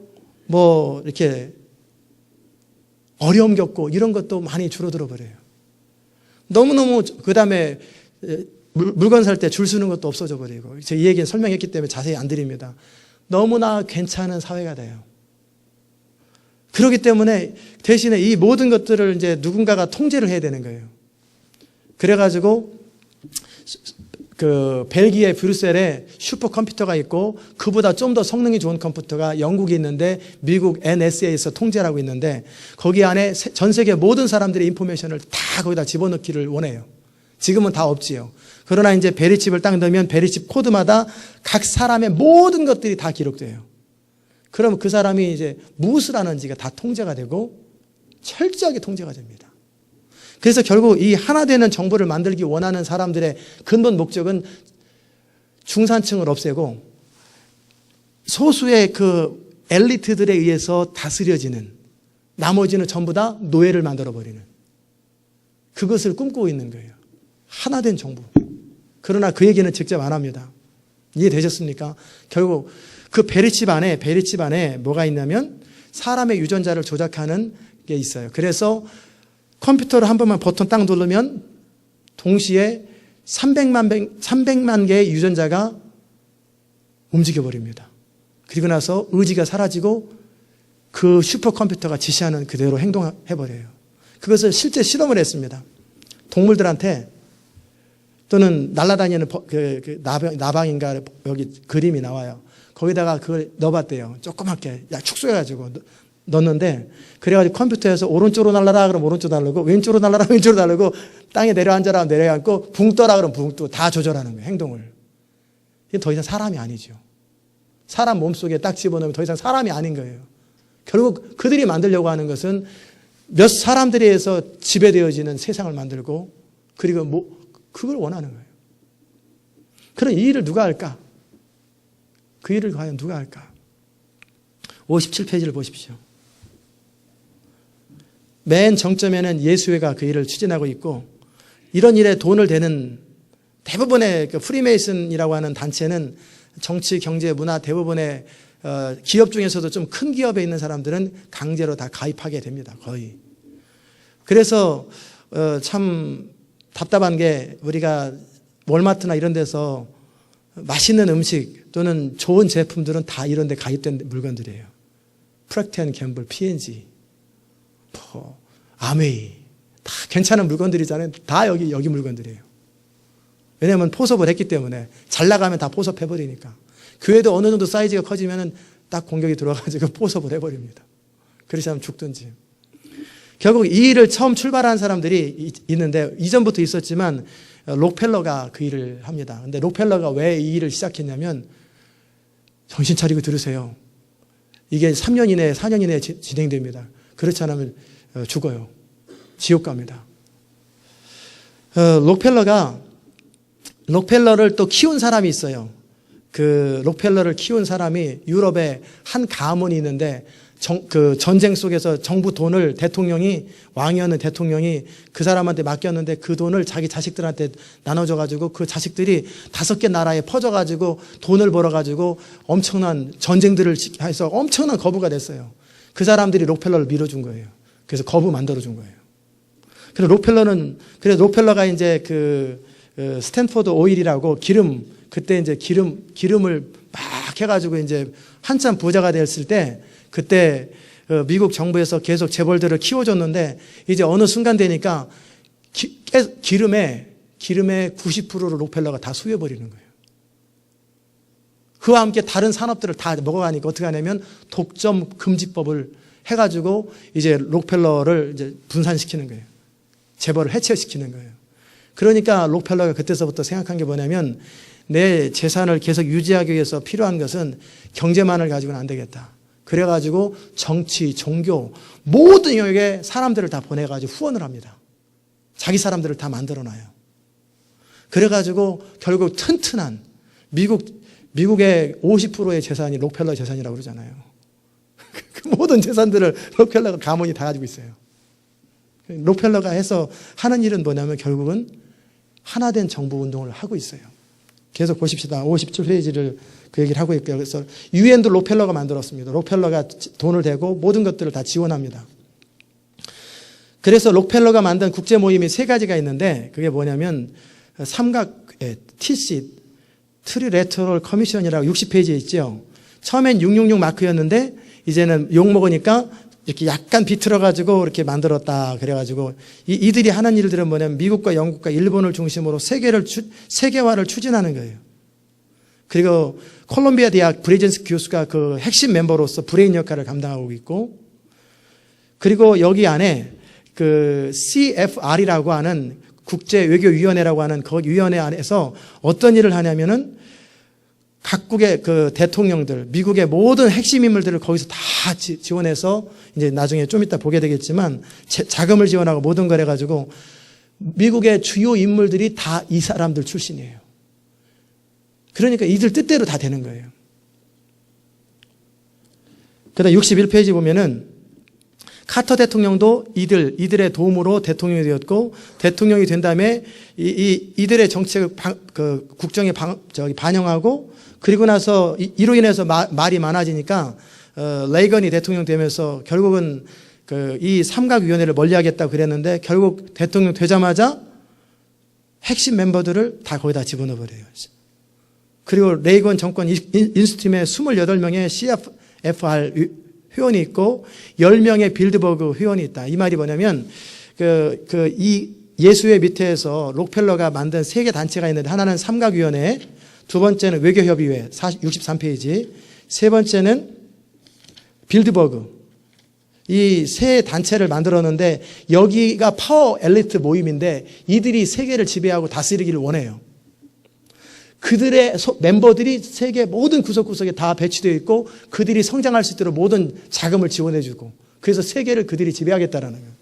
이렇게 어려움 겪고 이런 것도 많이 줄어들어 버려요. 너무너무 그 다음에 물건 살 때 줄 서는 것도 없어져 버리고 제가 이 얘기는 설명했기 때문에 자세히 안 드립니다. 너무나 괜찮은 사회가 돼요. 그렇기 때문에 대신에 이 모든 것들을 이제 누군가가 통제를 해야 되는 거예요. 그래가지고 벨기에 브뤼셀에 슈퍼컴퓨터가 있고 그보다 좀 더 성능이 좋은 컴퓨터가 영국에 있는데 미국 NSA에서 통제를 하고 있는데 거기 안에 전 세계 모든 사람들의 인포메이션을 다 거기다 집어넣기를 원해요. 지금은 다 없지요. 그러나 이제 베리칩을 딱 넣으면 베리칩 코드마다 각 사람의 모든 것들이 다 기록돼요. 그럼 그 사람이 이제 무엇을 하는지가 다 통제가 되고 철저하게 통제가 됩니다. 그래서 결국 이 하나 되는 정부를 만들기 원하는 사람들의 근본 목적은 중산층을 없애고 소수의 그 엘리트들에 의해서 다스려지는, 나머지는 전부 다 노예를 만들어버리는, 그것을 꿈꾸고 있는 거예요. 하나된 정부. 그러나 그 얘기는 직접 안 합니다. 이해되셨습니까? 결국 그 베리칩 안에 뭐가 있냐면 사람의 유전자를 조작하는 게 있어요. 그래서 컴퓨터를 한 번만 버튼 딱 누르면 동시에 300만 개의 유전자가 움직여버립니다. 그리고 나서 의지가 사라지고 그 슈퍼컴퓨터가 지시하는 그대로 행동해버려요. 그것을 실제 실험을 했습니다. 동물들한테, 또는 날아다니는 나방인가 여기 그림이 나와요. 거기다가 그걸 넣어봤대요. 조그맣게 축소해가지고 넣었는데, 그래가지고 컴퓨터에서 오른쪽으로 날라라 그러면 오른쪽으로 날르고, 왼쪽으로 날라라 왼쪽으로 날르고, 땅에 내려앉아라 하면 내려앉고, 붕 떠라 그러면 붕 떠. 다 조절하는 거예요, 행동을. 이게 더 이상 사람이 아니죠. 사람 몸속에 딱 집어넣으면 더 이상 사람이 아닌 거예요. 결국 그들이 만들려고 하는 것은 몇 사람들에 의해서 지배되어지는 세상을 만들고, 그리고 그걸 원하는 거예요. 그럼 이 일을 누가 할까? 그 일을 과연 누가 할까? 57페이지를 보십시오. 맨 정점에는 예수회가 그 일을 추진하고 있고, 이런 일에 돈을 대는 대부분의 그 프리메이슨이라고 하는 단체는 정치, 경제, 문화 대부분의 기업 중에서도 좀 큰 기업에 있는 사람들은 강제로 다 가입하게 됩니다. 거의. 그래서 참 답답한 게, 우리가 월마트나 이런 데서 맛있는 음식 또는 좋은 제품들은 다 이런 데 가입된 물건들이에요. 프랙트 & 갬블, P&G, 아메이, 다 괜찮은 물건들이잖아요. 다 여기 물건들이에요. 왜냐하면 포섭을 했기 때문에, 잘 나가면 다 포섭해버리니까. 교회도 어느 정도 사이즈가 커지면 딱 공격이 들어와가지고 포섭을 해버립니다. 그렇지 않으면 죽든지. 결국 이 일을 처음 출발한 사람들이 있는데, 이전부터 있었지만 록펠러가 그 일을 합니다. 근데 록펠러가 왜 이 일을 시작했냐면, 정신 차리고 들으세요. 이게 3년 이내에 4년 이내에 진행됩니다. 그렇지 않으면 죽어요. 지옥 갑니다. 록펠러를 또 키운 사람이 있어요. 그 록펠러를 키운 사람이 유럽에 한 가문이 있는데, 그 전쟁 속에서 정부 돈을 왕이었는 대통령이 그 사람한테 맡겼는데, 그 돈을 자기 자식들한테 나눠줘가지고 그 자식들이 5개 나라에 퍼져가지고 돈을 벌어가지고 엄청난 전쟁들을 해서 엄청난 거부가 됐어요. 그 사람들이 록펠러를 밀어준 거예요. 그래서 거부 만들어준 거예요. 그래서 록펠러가 이제 그 스탠포드 오일이라고 그때 이제 기름을 막 해가지고 이제 한참 부자가 됐을 때, 그때 미국 정부에서 계속 재벌들을 키워줬는데, 이제 어느 순간 되니까 기름의 90%를 록펠러가 다 소유해버리는 거예요. 그와 함께 다른 산업들을 다 먹어가니까 어떻게 하냐면 독점 금지법을 해가지고 이제 록펠러를 이제 분산시키는 거예요. 재벌을 해체시키는 거예요. 그러니까 록펠러가 그때서부터 생각한 게 뭐냐면, 내 재산을 계속 유지하기 위해서 필요한 것은 경제만을 가지고는 안 되겠다. 그래가지고 정치, 종교 모든 영역에 사람들을 다 보내가지고 후원을 합니다. 자기 사람들을 다 만들어놔요. 그래가지고 결국 튼튼한 미국의 50%의 재산이 록펠러 재산이라고 그러잖아요. 그 모든 재산들을 록펠러가 가문이 다 가지고 있어요. 록펠러가 해서 하는 일은 뭐냐면 결국은 하나된 정부 운동을 하고 있어요. 계속 보십시다. 57페이지를 그 얘기를 하고 있고요. 그래서 유엔도 록펠러가 만들었습니다. 록펠러가 돈을 대고 모든 것들을 다 지원합니다. 그래서 록펠러가 만든 국제 모임이 3가지가 있는데, 그게 뭐냐면 TC, 트리레터럴 커미션이라고 60페이지에 있죠. 처음엔 666 마크였는데 이제는 욕 먹으니까 이렇게 약간 비틀어가지고 이렇게 만들었다. 그래가지고 이들이 하는 일들은 뭐냐면 미국과 영국과 일본을 중심으로 세계화를 추진하는 거예요. 그리고 콜롬비아 대학 브레젠스 교수가 그 핵심 멤버로서 브레인 역할을 감당하고 있고, 그리고 여기 안에 그 CFR이라고 하는 국제외교위원회라고 하는 그 위원회 안에서 어떤 일을 하냐면은 각국의 그 대통령들, 미국의 모든 핵심 인물들을 거기서 다 지원해서 이제 나중에 좀 이따 보게 되겠지만 자금을 지원하고 모든 걸 해가지고 미국의 주요 인물들이 다 이 사람들 출신이에요. 그러니까 이들 뜻대로 다 되는 거예요. 그다음 61페이지 보면은 카터 대통령도 이들의 도움으로 대통령이 되었고, 대통령이 된 다음에 이들의 정책을 국정에 반영하고, 그리고 나서 이로 인해서 말이 많아지니까 레이건이 대통령 되면서 결국은 이 삼각위원회를 멀리하겠다고 그랬는데, 결국 대통령 되자마자 핵심 멤버들을 다 거기다 집어넣어버려요. 그리고 레이건 정권 인수팀에 28명의 CFR 회원이 있고 10명의 빌드버그 회원이 있다. 이 말이 뭐냐면 이 예수회 밑에서 록펠러가 만든 3개 단체가 있는데, 하나는 삼각위원회, 두 번째는 외교협의회 63페이지, 세 번째는 빌드버그. 이 세 단체를 만들었는데 여기가 파워 엘리트 모임인데 이들이 세계를 지배하고 다스리기를 원해요. 그들의 멤버들이 세계 모든 구석구석에 다 배치되어 있고 그들이 성장할 수 있도록 모든 자금을 지원해 주고, 그래서 세계를 그들이 지배하겠다라는 거예요.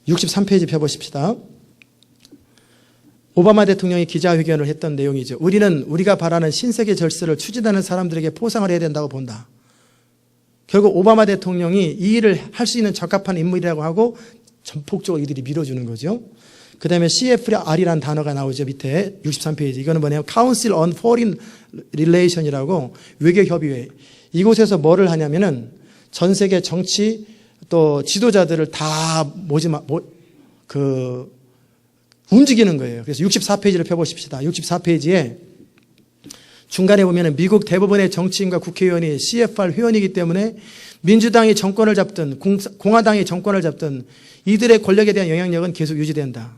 63페이지 펴보십시다. 오바마 대통령이 기자회견을 했던 내용이죠. 우리가 바라는 신세계 질서를 추진하는 사람들에게 포상을 해야 된다고 본다. 결국 오바마 대통령이 이 일을 할 수 있는 적합한 인물이라고 하고 전폭적으로 이들이 밀어주는 거죠. 그 다음에 CFR이라는 단어가 나오죠. 밑에 63페이지. 이거는 뭐냐면 Council on Foreign Relation이라고, 외교협의회. 이곳에서 뭐를 하냐면은 전 세계 정치 또 지도자들을 다 움직이는 거예요. 그래서 64페이지를 펴보십시다. 64페이지에 중간에 보면은 미국 대부분의 정치인과 국회의원이 CFR 회원이기 때문에 민주당이 정권을 잡든 공화당이 정권을 잡든 이들의 권력에 대한 영향력은 계속 유지된다.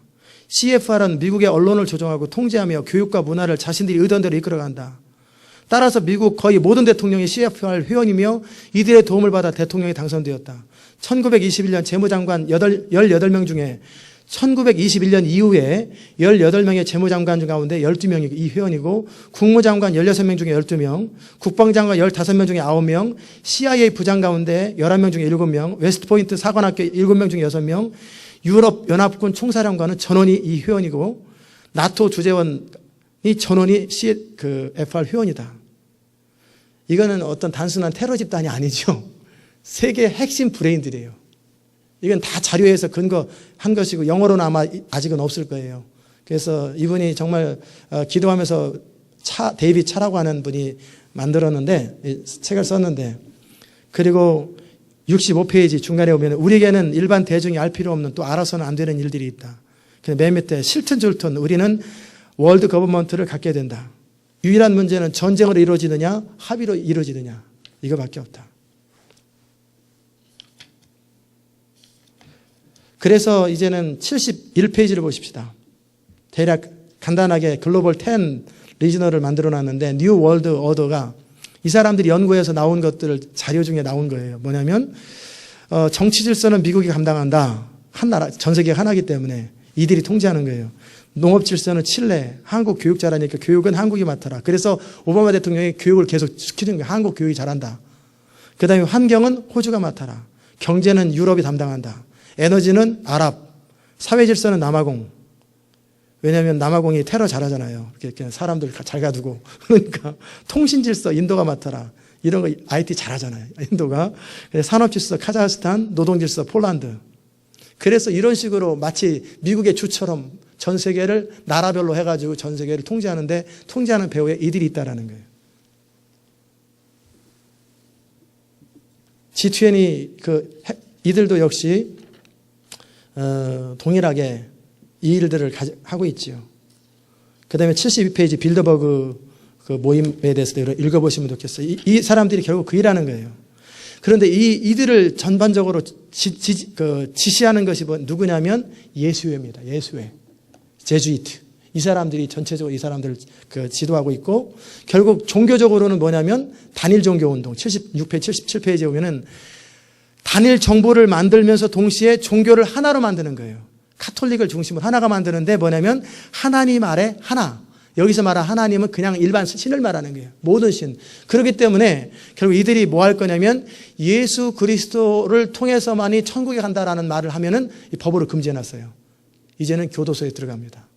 CFR은 미국의 언론을 조종하고 통제하며 교육과 문화를 자신들이 의도한 대로 이끌어간다. 따라서 미국 거의 모든 대통령이 CFR 회원이며 이들의 도움을 받아 대통령이 당선되었다. 1921년 재무장관 18명 중에 1921년 이후에 18명의 재무장관 가운데 12명이 이 회원이고, 국무장관 16명 중에 12명, 국방장관 15명 중에 9명, CIA 부장 가운데 11명 중에 7명, 웨스트포인트 사관학교 7명 중에 6명, 유럽 연합군 총사령관은 전원이 이 회원이고, 나토 주재원이 전원이 FR 회원이다. 이거는 어떤 단순한 테러 집단이 아니죠. 세계 핵심 브레인들이에요. 이건 다 자료에서 근거한 것이고 영어로는 아마 아직은 없을 거예요. 그래서 이분이 정말 기도하면서 데이빗 차라고 하는 분이 만들었는데, 책을 썼는데, 그리고 65페이지 중간에 보면 우리에게는 일반 대중이 알 필요 없는, 또 알아서는 안 되는 일들이 있다. 맨 밑에 실튼줄튼 우리는 월드 거버먼트를 갖게 된다. 유일한 문제는 전쟁으로 이루어지느냐 합의로 이루어지느냐, 이거밖에 없다. 그래서 이제는 71페이지를 보십시다. 대략 간단하게 글로벌 10 리저널을 만들어 놨는데, 뉴 월드 오더가 이 사람들이 연구해서 나온 것들을 자료 중에 나온 거예요. 뭐냐면 정치 질서는 미국이 감당한다. 한 나라, 전 세계가 하나이기 때문에 이들이 통제하는 거예요. 농업 질서는 칠레, 한국 교육 잘하니까 교육은 한국이 맡아라. 그래서 오바마 대통령이 교육을 계속 시키는 거예요. 한국 교육이 잘한다. 그 다음에 환경은 호주가 맡아라. 경제는 유럽이 담당한다. 에너지는 아랍, 사회 질서는 남아공. 왜냐하면 남아공이 테러 잘하잖아요. 이렇게 사람들 잘 가두고. 그러니까 통신 질서 인도가 맡아라. 이런 거 IT 잘하잖아요. 인도가. 산업 질서 카자흐스탄, 노동 질서 폴란드. 그래서 이런 식으로 마치 미국의 주처럼 전 세계를 나라별로 해가지고 전 세계를 통제하는데, 통제하는 배후에 이들이 있다라는 거예요. G20 이들도 역시 동일하게 이 일들을 하고 있지요. 그 다음에 72페이지 빌더버그 모임에 대해서 읽어보시면 좋겠어요. 이 사람들이 결국 그 일하는 거예요. 그런데 이들을 전반적으로 지시하는 것이 누구냐면 예수회입니다. 예수회. 제주이트. 이 사람들이 전체적으로 이 사람들을 지도하고 있고, 결국 종교적으로는 뭐냐면 단일 종교 운동. 76페이지, 77페이지에 보면은 단일 정부를 만들면서 동시에 종교를 하나로 만드는 거예요. 카톨릭을 중심으로 하나가 만드는데 뭐냐면 하나님 아래 하나. 여기서 말한 하나님은 그냥 일반 신을 말하는 거예요. 모든 신. 그렇기 때문에 결국 이들이 뭐 할 거냐면 예수 그리스도를 통해서만이 천국에 간다라는 말을 하면은 이 법으로 금지해놨어요. 이제는 교도소에 들어갑니다.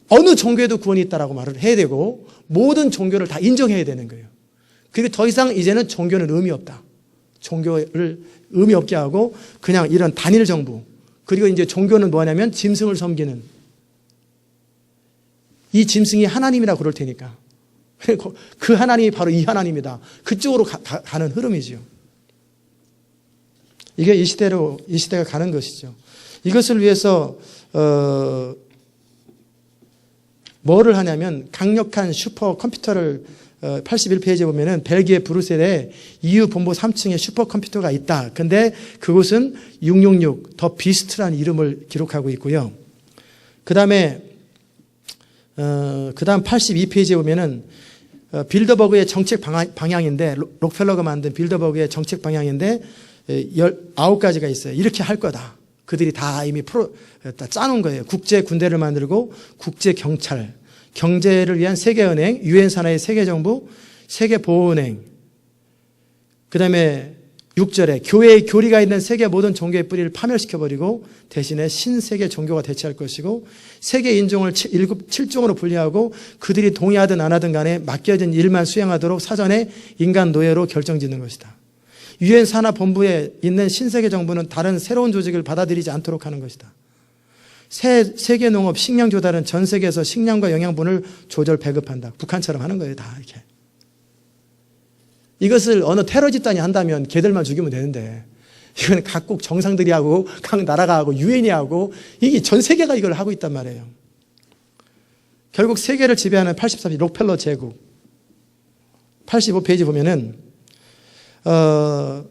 어느 종교에도 구원이 있다라고 말을 해야 되고 모든 종교를 다 인정해야 되는 거예요. 그리고 더 이상 이제는 종교는 의미 없다. 종교를 의미 없게 하고 그냥 이런 단일 정부. 그리고 이제 종교는 뭐냐면 짐승을 섬기는 이 짐승이 하나님이라고 그럴 테니까. 그 하나님이 바로 이 하나님이다. 그쪽으로 가는 흐름이지요. 이게 이 시대가 가는 것이죠. 이것을 위해서 뭐를 하냐면 강력한 슈퍼컴퓨터를 81페이지에 보면은 벨기에 브뤼셀에 EU 본부 3층에 슈퍼컴퓨터가 있다. 근데 그곳은 666 더 비스트라는 이름을 기록하고 있고요. 그다음 82페이지에 보면은 빌더버그의 정책 방향인데 록펠러가 만든 빌더버그의 정책 방향인데 19가지가 있어요. 이렇게 할 거다. 그들이 다 이미 다 짜놓은 거예요. 국제 군대를 만들고 국제 경찰, 경제를 위한 세계은행, 유엔 산하의 세계정부, 세계보호은행. 그다음에 6절에 교회의 교리가 있는 세계 모든 종교의 뿌리를 파멸시켜버리고 대신에 신세계 종교가 대체할 것이고 세계 인종을 7종으로 분리하고 그들이 동의하든 안 하든 간에 맡겨진 일만 수행하도록 사전에 인간 노예로 결정짓는 것이다. 유엔 산하 본부에 있는 신세계 정부는 다른 새로운 조직을 받아들이지 않도록 하는 것이다. 세계 농업 식량 조달은 전 세계에서 식량과 영양분을 조절 배급한다. 북한처럼 하는 거예요. 다 이렇게. 이것을 어느 테러 집단이 한다면 걔들만 죽이면 되는데 이건 각국 정상들이 하고 각 나라가 하고 유엔이 하고 이게 전 세계가 이걸 하고 있단 말이에요. 결국 세계를 지배하는 84페이지 록펠러 제국 85페이지 보면은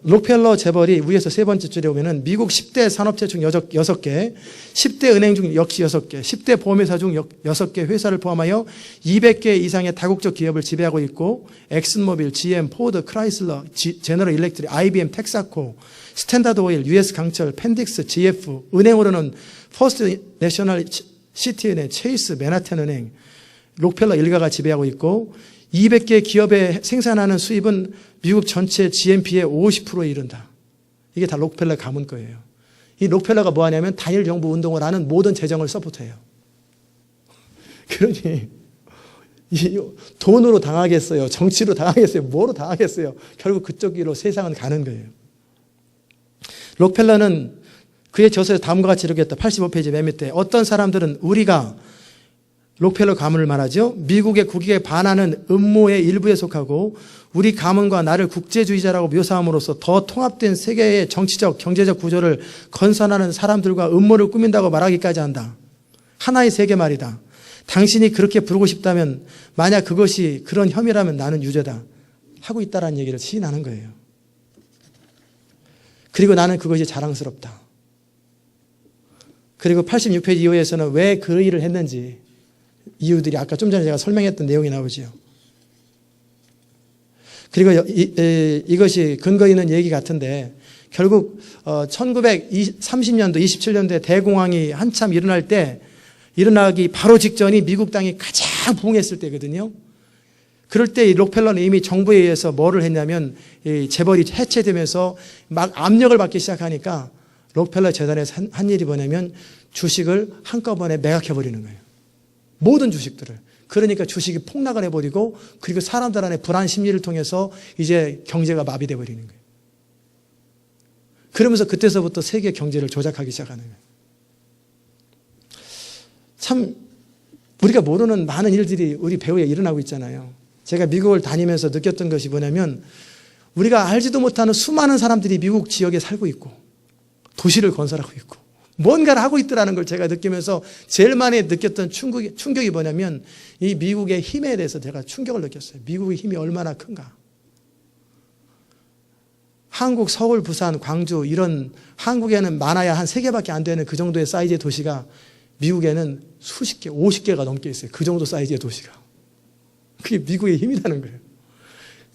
록펠러 재벌이 위에서 세 번째 줄에 보면은 미국 10대 산업체 중 6개, 10대 은행 중 역시 6개, 10대 보험회사 중 6개 회사를 포함하여 200개 이상의 다국적 기업을 지배하고 있고 엑슨모빌, GM, 포드, 크라이슬러, 제너럴 일렉트릭, IBM, 텍사코, 스탠다드 오일, US 강철, 펜딕스, GF, 은행으로는 퍼스트 내셔널 시티은행, 체이스, 맨하탄 은행, 록펠러 일가가 지배하고 있고 200개 기업에 생산하는 수입은 미국 전체 GNP의 50%에 이른다. 이게 다 록펠러 가문 거예요. 이 록펠러가 뭐 하냐면 단일 정부 운동을 하는 모든 재정을 서포트해요. 그러니 돈으로 당하겠어요. 정치로 당하겠어요. 뭐로 당하겠어요. 결국 그쪽 길로 세상은 가는 거예요. 록펠러는 그의 저서에서 다음과 같이 이렇게 했다. 85페이지 맨 밑에 어떤 사람들은 우리가 록펠러 가문을 말하죠. 미국의 국익에 반하는 음모의 일부에 속하고 우리 가문과 나를 국제주의자라고 묘사함으로써 더 통합된 세계의 정치적, 경제적 구조를 건설하는 사람들과 음모를 꾸민다고 말하기까지 한다. 하나의 세계 말이다. 당신이 그렇게 부르고 싶다면 만약 그것이 그런 혐의라면 나는 유죄다. 하고 있다라는 얘기를 시인하는 거예요. 그리고 나는 그것이 자랑스럽다. 그리고 86페이지 이후에서는 왜 그 일을 했는지 이유들이 아까 좀 전에 제가 설명했던 내용이 나오지요. 그리고 이것이 근거 있는 얘기 같은데 결국 1930년도 27년도에 대공황이 한참 일어나기 바로 직전이 미국 땅이 가장 부흥했을 때거든요. 그럴 때 이 록펠러는 이미 정부에 의해서 뭐를 했냐면 이 재벌이 해체되면서 막 압력을 받기 시작하니까 록펠러 재단에서 한 일이 뭐냐면 주식을 한꺼번에 매각해버리는 거예요. 모든 주식들을. 그러니까 주식이 폭락을 해버리고 그리고 사람들 안에 불안 심리를 통해서 이제 경제가 마비돼 버리는 거예요. 그러면서 그때서부터 세계 경제를 조작하기 시작하는 거예요. 참 우리가 모르는 많은 일들이 우리 배후에 일어나고 있잖아요. 제가 미국을 다니면서 느꼈던 것이 뭐냐면 우리가 알지도 못하는 수많은 사람들이 미국 지역에 살고 있고 도시를 건설하고 있고 뭔가를 하고 있더라는 걸 제가 느끼면서 제일 많이 느꼈던 충격이 뭐냐면 이 미국의 힘에 대해서 제가 충격을 느꼈어요. 미국의 힘이 얼마나 큰가. 한국, 서울, 부산, 광주 이런 한국에는 많아야 한 3개밖에 안 되는 그 정도의 사이즈의 도시가 미국에는 수십 개, 50개가 넘게 있어요. 그 정도 사이즈의 도시가. 그게 미국의 힘이라는 거예요.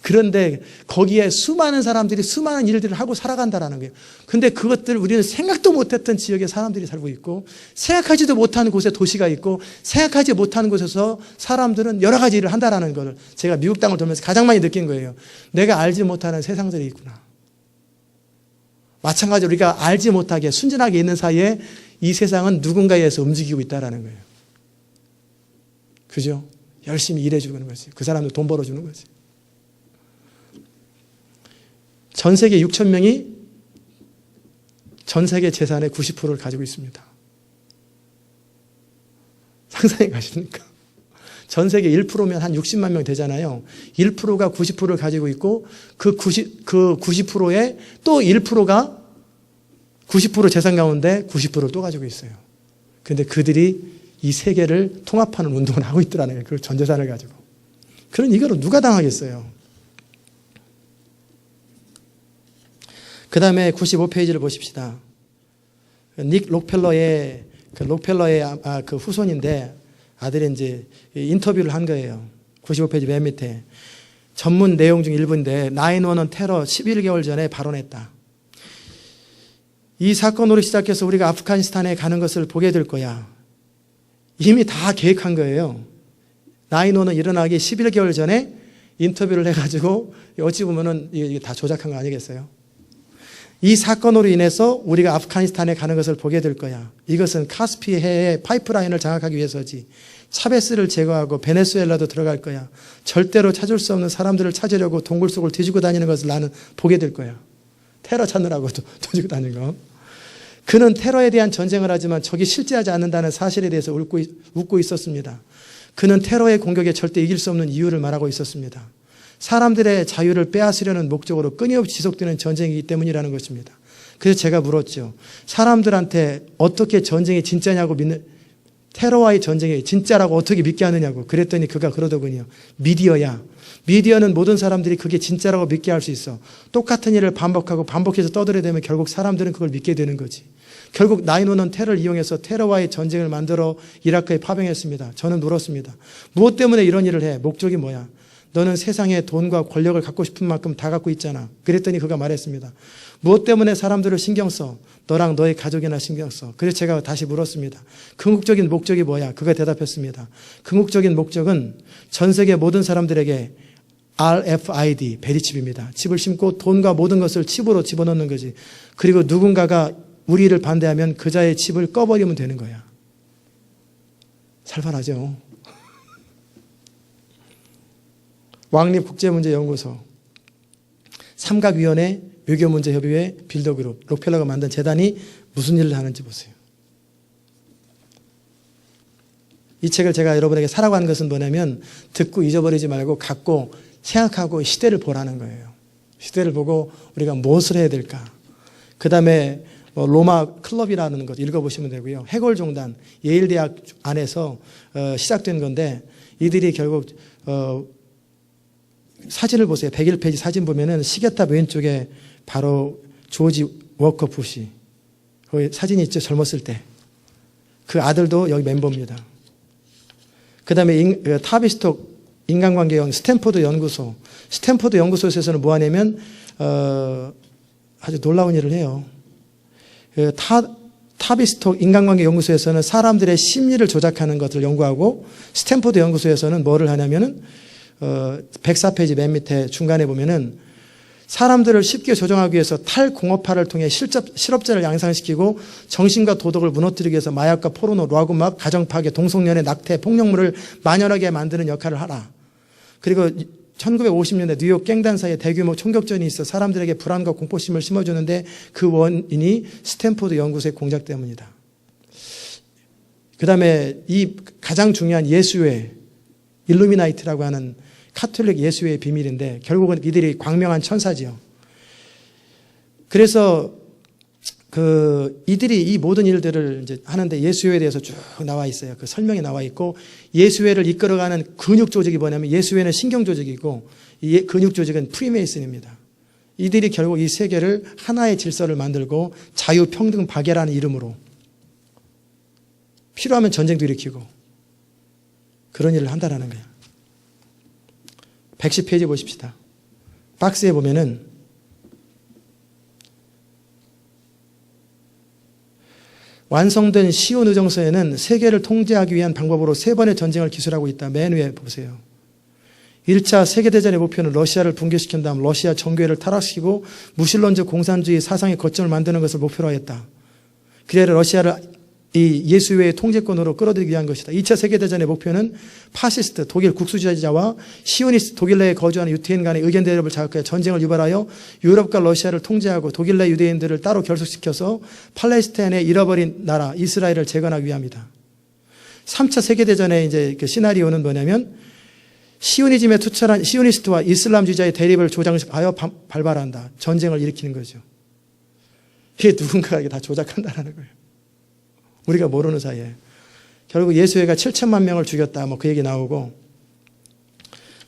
그런데 거기에 수많은 사람들이 수많은 일들을 하고 살아간다라는 거예요. 근데 그것들 우리는 생각도 못했던 지역에 사람들이 살고 있고, 생각하지도 못한 곳에 도시가 있고, 생각하지 못한 곳에서 사람들은 여러 가지 일을 한다라는 걸 제가 미국 땅을 돌면서 가장 많이 느낀 거예요. 내가 알지 못하는 세상들이 있구나. 마찬가지로 우리가 알지 못하게 순진하게 있는 사이에 이 세상은 누군가에 의해서 움직이고 있다라는 거예요. 그죠? 열심히 일해주는 거지. 그 사람도 돈 벌어주는 거지. 전 세계 6천 명이 전 세계 재산의 90%를 가지고 있습니다. 상상해 가십니까? 전 세계 1%면 한 60만 명 되잖아요. 1%가 90%를 가지고 있고 그 90%에 또 1%가 90% 재산 가운데 90%를 또 가지고 있어요. 그런데 그들이 이 세계를 통합하는 운동을 하고 있더라는 거예요. 그 전 재산을 가지고. 그럼 이거를 누가 당하겠어요? 그 다음에 95페이지를 보십시다. 닉 록펠러의 그 후손인데 아들이 이제 인터뷰를 한 거예요. 95페이지 맨 밑에. 전문 내용 중 일부인데 9/11 테러 11개월 전에 발언했다. 이 사건으로 시작해서 우리가 아프가니스탄에 가는 것을 보게 될 거야. 이미 다 계획한 거예요. 9/11 일어나기 11개월 전에 인터뷰를 해가지고 어찌 보면은 이게 다 조작한 거 아니겠어요? 이 사건으로 인해서 우리가 아프가니스탄에 가는 것을 보게 될 거야. 이것은 카스피 해의 파이프라인을 장악하기 위해서지. 차베스를 제거하고 베네수엘라도 들어갈 거야. 절대로 찾을 수 없는 사람들을 찾으려고 동굴 속을 뒤지고 다니는 것을 나는 보게 될 거야. 테러 찾느라고 뒤지고 다니는 거. 그는 테러에 대한 전쟁을 하지만 적이 실제하지 않는다는 사실에 대해서 웃고 있었습니다. 그는 테러의 공격에 절대 이길 수 없는 이유를 말하고 있었습니다. 사람들의 자유를 빼앗으려는 목적으로 끊임없이 지속되는 전쟁이기 때문이라는 것입니다. 그래서 제가 물었죠. 사람들한테 어떻게 전쟁이 진짜냐고 테러와의 전쟁이 진짜라고 어떻게 믿게 하느냐고. 그랬더니 그가 그러더군요. 미디어야. 미디어는 모든 사람들이 그게 진짜라고 믿게 할 수 있어. 똑같은 일을 반복해서 떠들어대면 결국 사람들은 그걸 믿게 되는 거지. 결국 9/11 테러를 이용해서 테러와의 전쟁을 만들어 이라크에 파병했습니다. 저는 물었습니다. 무엇 때문에 이런 일을 해? 목적이 뭐야? 너는 세상에 돈과 권력을 갖고 싶은 만큼 다 갖고 있잖아. 그랬더니 그가 말했습니다. 무엇 때문에 사람들을 신경 써? 너랑 너의 가족이나 신경 써. 그래서 제가 다시 물었습니다. 궁극적인 목적이 뭐야? 그가 대답했습니다. 궁극적인 목적은 전 세계 모든 사람들에게 RFID, 베리칩입니다. 칩을 심고 돈과 모든 것을 칩으로 집어넣는 거지. 그리고 누군가가 우리를 반대하면 그자의 칩을 꺼버리면 되는 거야. 살벌하죠. 왕립국제문제연구소, 삼각위원회, 외교문제협의회, 빌더그룹, 록펠러가 만든 재단이 무슨 일을 하는지 보세요. 이 책을 제가 여러분에게 사라고 하는 것은 뭐냐면 듣고 잊어버리지 말고 갖고 생각하고 시대를 보라는 거예요. 시대를 보고 우리가 무엇을 해야 될까. 그 다음에 로마 클럽이라는 것 읽어보시면 되고요. 해골종단, 예일대학 안에서 시작된 건데 이들이 결국 사진을 보세요. 101페이지 사진 보면은 시계탑 왼쪽에 바로 조지 워커 부시. 거기 사진이 있죠. 젊었을 때. 그 아들도 여기 멤버입니다. 그 다음에 타비스톡 인간관계형 스탠포드 연구소. 스탠포드 연구소에서는 뭐 하냐면, 아주 놀라운 일을 해요. 타비스톡 인간관계 연구소에서는 사람들의 심리를 조작하는 것을 연구하고, 스탠포드 연구소에서는 뭐를 하냐면은, 104페이지 맨 밑에 중간에 보면은 사람들을 쉽게 조정하기 위해서 탈공업화를 통해 실업자를 양상시키고 정신과 도덕을 무너뜨리기 위해서 마약과 포르노, 로아음악, 가정파괴, 동성연애, 낙태, 폭력물을 만연하게 만드는 역할을 하라. 그리고 1950년대 뉴욕 갱단 사이에 대규모 총격전이 있어 사람들에게 불안과 공포심을 심어주는데 그 원인이 스탠포드 연구소의 공작 때문이다. 그 다음에 이 가장 중요한 예수회, 일루미나이트라고 하는 카톨릭 예수회의 비밀인데 결국은 이들이 광명한 천사지요. 그래서 이들이 이 모든 일들을 이제 하는데 예수회에 대해서 쭉 나와 있어요. 그 설명이 나와 있고 예수회를 이끌어가는 근육 조직이 뭐냐면 예수회는 신경 조직이고 이 근육 조직은 프리메이슨입니다. 이들이 결국 이 세계를 하나의 질서를 만들고 자유, 평등, 박애라는 이름으로 필요하면 전쟁도 일으키고 그런 일을 한다라는 거예요. 110페이지 보십시다. 박스에 보면은 완성된 시온 의정서에는 세계를 통제하기 위한 방법으로 3번의 전쟁을 기술하고 있다. 맨 위에 보세요. 1차 세계대전의 목표는 러시아를 붕괴시킨 다음 러시아 정교회를 타락시키고 무신론적 공산주의 사상의 거점을 만드는 것을 목표로 했다. 그래야 러시아를 이 예수의 통제권으로 끌어들이기 위한 것이다. 2차 세계대전의 목표는 파시스트 독일 국수주의자와 시오니스트 독일 내에 거주하는 유태인 간의 의견 대립을 자극하여 전쟁을 유발하여 유럽과 러시아를 통제하고 독일 내 유대인들을 따로 결속시켜서 팔레스타인의 잃어버린 나라 이스라엘을 재건하기 위함이다. 3차 세계대전의 이제 그 시나리오는 뭐냐면 시오니즘에 투철한 시오니스트와 이슬람주의자의 대립을 조장하여 발발한다. 전쟁을 일으키는 거죠. 이게 누군가가 다 조작한다는 거예요. 우리가 모르는 사이에. 결국 예수회가 7천만 명을 죽였다. 뭐 그 얘기 나오고.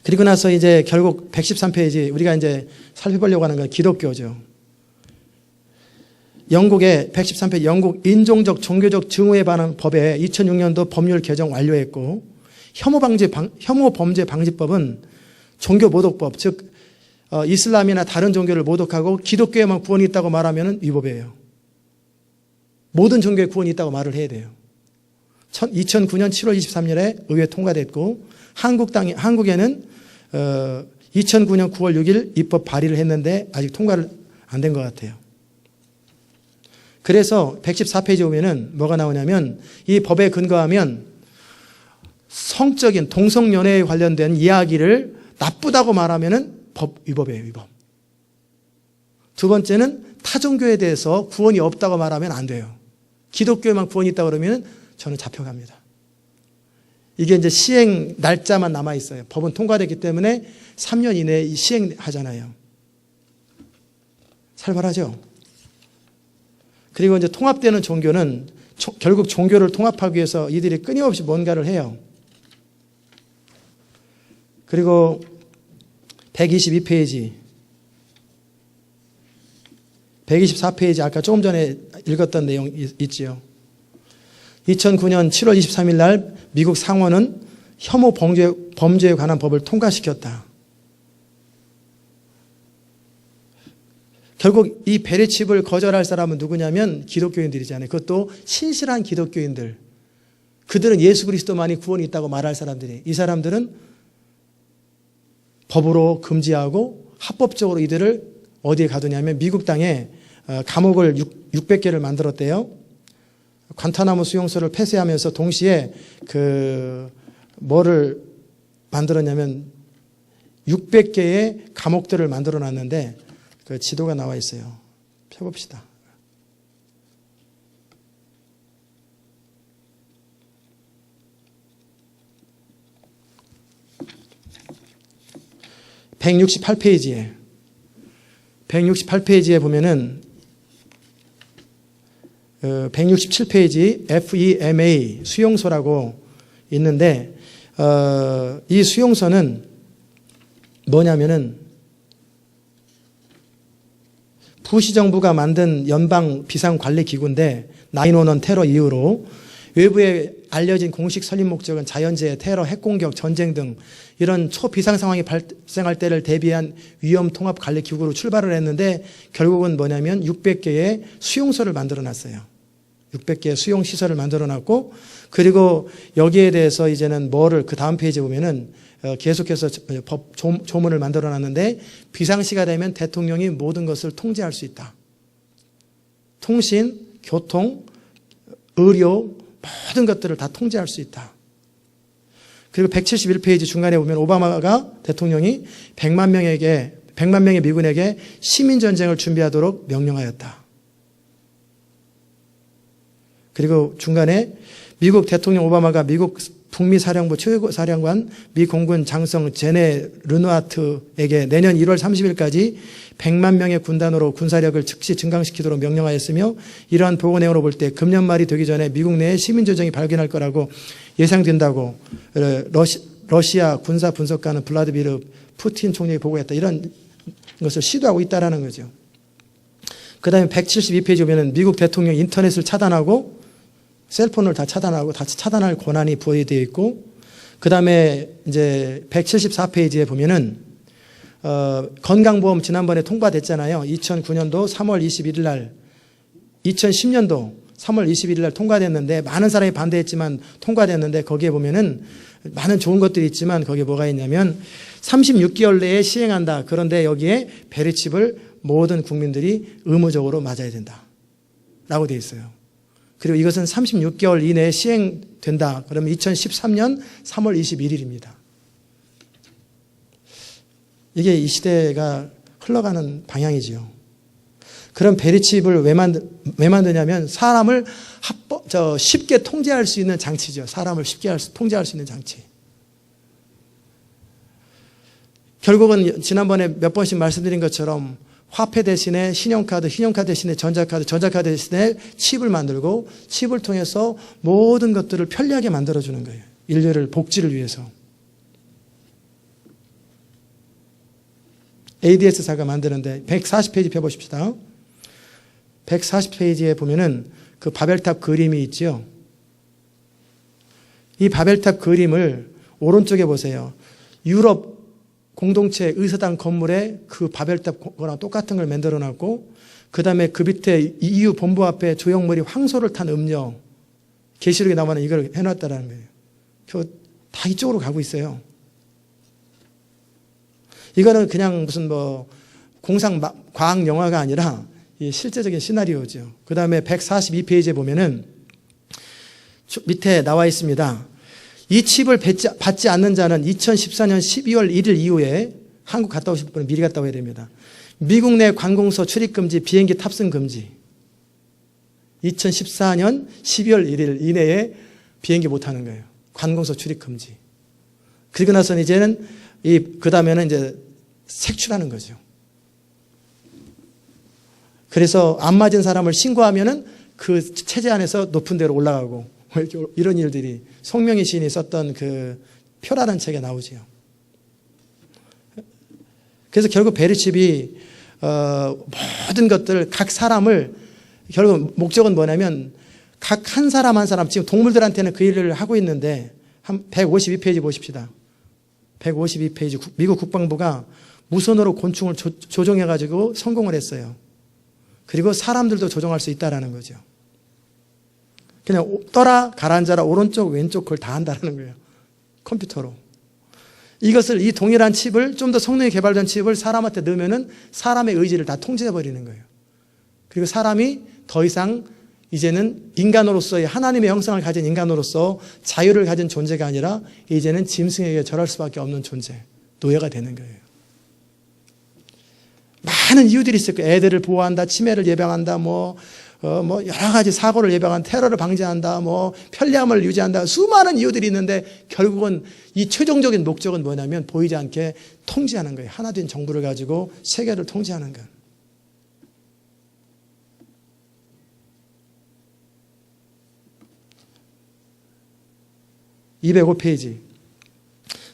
그리고 나서 이제 결국 113페이지 우리가 이제 살펴보려고 하는 건 기독교죠. 영국의 113페이지 영국 인종적 종교적 증오에 관한 법에 2006년도 법률 개정 완료했고 혐오 범죄 방지법은 종교 모독법, 즉 이슬람이나 다른 종교를 모독하고 기독교에만 구원이 있다고 말하면 위법이에요. 모든 종교에 구원이 있다고 말을 해야 돼요. 2009년 7월 23일에 의회 통과됐고 한국에는 2009년 9월 6일 입법 발의를 했는데 아직 통과를 안 된 것 같아요. 그래서 114페이지 보면은 뭐가 나오냐면 이 법에 근거하면 성적인 동성연애에 관련된 이야기를 나쁘다고 말하면은 위법이에요, 위법. 두 번째는 타종교에 대해서 구원이 없다고 말하면 안 돼요. 기독교에만 구원이 있다고 그러면 저는 잡혀갑니다. 이게 이제 시행 날짜만 남아 있어요. 법은 통과됐기 때문에 3년 이내에 시행하잖아요. 살벌하죠? 그리고 이제 통합되는 종교는 결국 종교를 통합하기 위해서 이들이 끊임없이 뭔가를 해요. 그리고 122페이지 124페이지 아까 조금 전에 읽었던 내용 있지요. 2009년 7월 23일 날 미국 상원은 혐오 범죄에 관한 법을 통과시켰다. 결국 이 베레칩을 거절할 사람은 누구냐면 기독교인들이잖아요. 그것도 신실한 기독교인들. 그들은 예수 그리스도만이 구원이 있다고 말할 사람들이. 이 사람들은 법으로 금지하고 합법적으로 이들을 어디에 가두냐면 미국 땅에 감옥을 600개를 만들었대요. 관타나모 수용소를 폐쇄하면서 동시에 뭐를 만들었냐면 600개의 감옥들을 만들어 놨는데 그 지도가 나와 있어요. 펴봅시다. (168페이지에) 보면은 167페이지 FEMA 수용소라고 있는데 이 수용소는 뭐냐면은 부시 정부가 만든 연방 비상관리기구인데 9/11 테러 이후로 외부에 알려진 공식 설립 목적은 자연재해, 테러, 핵공격, 전쟁 등 이런 초비상 상황이 발생할 때를 대비한 위험 통합 관리 기구로 출발을 했는데 결국은 뭐냐면 600개의 수용소를 만들어 놨어요. 600개의 수용 시설을 만들어 놨고 그리고 여기에 대해서 이제는 그 다음 페이지에 보면은 계속해서 법 조문을 만들어 놨는데 비상시가 되면 대통령이 모든 것을 통제할 수 있다. 통신, 교통, 의료 모든 것들을 다 통제할 수 있다. 그리고 171페이지 중간에 보면 오바마가 대통령이 100만 명의 미군에게 시민전쟁을 준비하도록 명령하였다. 그리고 중간에 미국 대통령 오바마가 미국 북미 사령부 최고사령관 미 공군 장성 제네 르누아트에게 내년 1월 30일까지 100만 명의 군단으로 군사력을 즉시 증강시키도록 명령하였으며 이러한 보고 내용으로 볼 때 금년 말이 되기 전에 미국 내에 시민조정이 발견할 거라고 예상된다고 러시아 군사 분석가는 블라디미르 푸틴 총리에게 보고했다. 이런 것을 시도하고 있다는 거죠. 그 다음에 172페이지 보면 미국 대통령 인터넷을 차단하고 셀폰을 다 차단하고 다 차단할 권한이 부여되어 있고 그 다음에 이제 174페이지에 보면은 건강보험 지난번에 통과됐잖아요. 2009년도 3월 21일 날, 2010년도 3월 21일 날 통과됐는데 많은 사람이 반대했지만 통과됐는데 거기에 보면은 많은 좋은 것들이 있지만 거기에 뭐가 있냐면 36개월 내에 시행한다. 그런데 여기에 베리칩을 모든 국민들이 의무적으로 맞아야 된다. 라고 되어 있어요. 그리고 이것은 36개월 이내에 시행된다. 그러면 2013년 3월 21일입니다. 이게 이 시대가 흘러가는 방향이지요. 그럼 베리칩을 왜 만드냐면 사람을 쉽게 통제할 수 있는 장치죠. 사람을 쉽게 통제할 수 있는 장치. 결국은 지난번에 몇 번씩 말씀드린 것처럼 화폐 대신에 신용카드, 신용카드 대신에 전자카드, 전자카드 대신에 칩을 만들고 칩을 통해서 모든 것들을 편리하게 만들어주는 거예요. 인류를 복지를 위해서. ADS사가 만드는데 140페이지 펴보십시다. 140페이지에 보면은 그 바벨탑 그림이 있죠. 이 바벨탑 그림을 오른쪽에 보세요. 유럽 공동체 의사당 건물에 그 바벨탑 거랑 똑같은 걸 만들어 놨고, 그 다음에 그 밑에 EU 본부 앞에 조형물이 황소를 탄 음료, 계시록에 나오는 이걸 해놨다라는 거예요. 다 이쪽으로 가고 있어요. 이거는 그냥 무슨 공상 과학 영화가 아니라 실제적인 시나리오죠. 그 다음에 142페이지에 보면은 밑에 나와 있습니다. 이 칩을 받지 않는 자는 2014년 12월 1일 이후에 한국 갔다 오실 분은 미리 갔다 와야 됩니다. 미국 내 관공서 출입 금지, 비행기 탑승 금지. 2014년 12월 1일 이내에 비행기 못 타는 거예요. 관공서 출입 금지. 그리고 나서는 이제는 그 다음에는 이제 색출하는 거죠. 그래서 안 맞은 사람을 신고하면은 그 체제 안에서 높은 데로 올라가고 이런 일들이 송명희 시인이 썼던 그 표라는 책에 나오지요. 그래서 결국 베리칩이 모든 것들 각 사람을 결국 목적은 뭐냐면 각 한 사람 한 사람 지금 동물들한테는 그 일을 하고 있는데 한 152페이지 보십시다. 152페이지 미국 국방부가 무선으로 곤충을 조종해가지고 성공을 했어요. 그리고 사람들도 조종할 수 있다라는 거죠. 그냥 떠라 가라앉아라 오른쪽 왼쪽 그걸 다 한다는 거예요. 컴퓨터로. 이것을 이 동일한 칩을 좀 더 성능이 개발된 칩을 사람한테 넣으면은 사람의 의지를 다 통제해 버리는 거예요. 그리고 사람이 더 이상 이제는 인간으로서의 하나님의 형상을 가진 인간으로서 자유를 가진 존재가 아니라 이제는 짐승에게 절할 수밖에 없는 존재, 노예가 되는 거예요. 많은 이유들이 있을 거예요. 애들을 보호한다, 치매를 예방한다, 여러 가지 사고를 예방한다, 테러를 방지한다, 편리함을 유지한다, 수많은 이유들이 있는데 결국은 이 최종적인 목적은 뭐냐면 보이지 않게 통제하는 거예요. 하나 된 정부를 가지고 세계를 통제하는 것. (205페이지)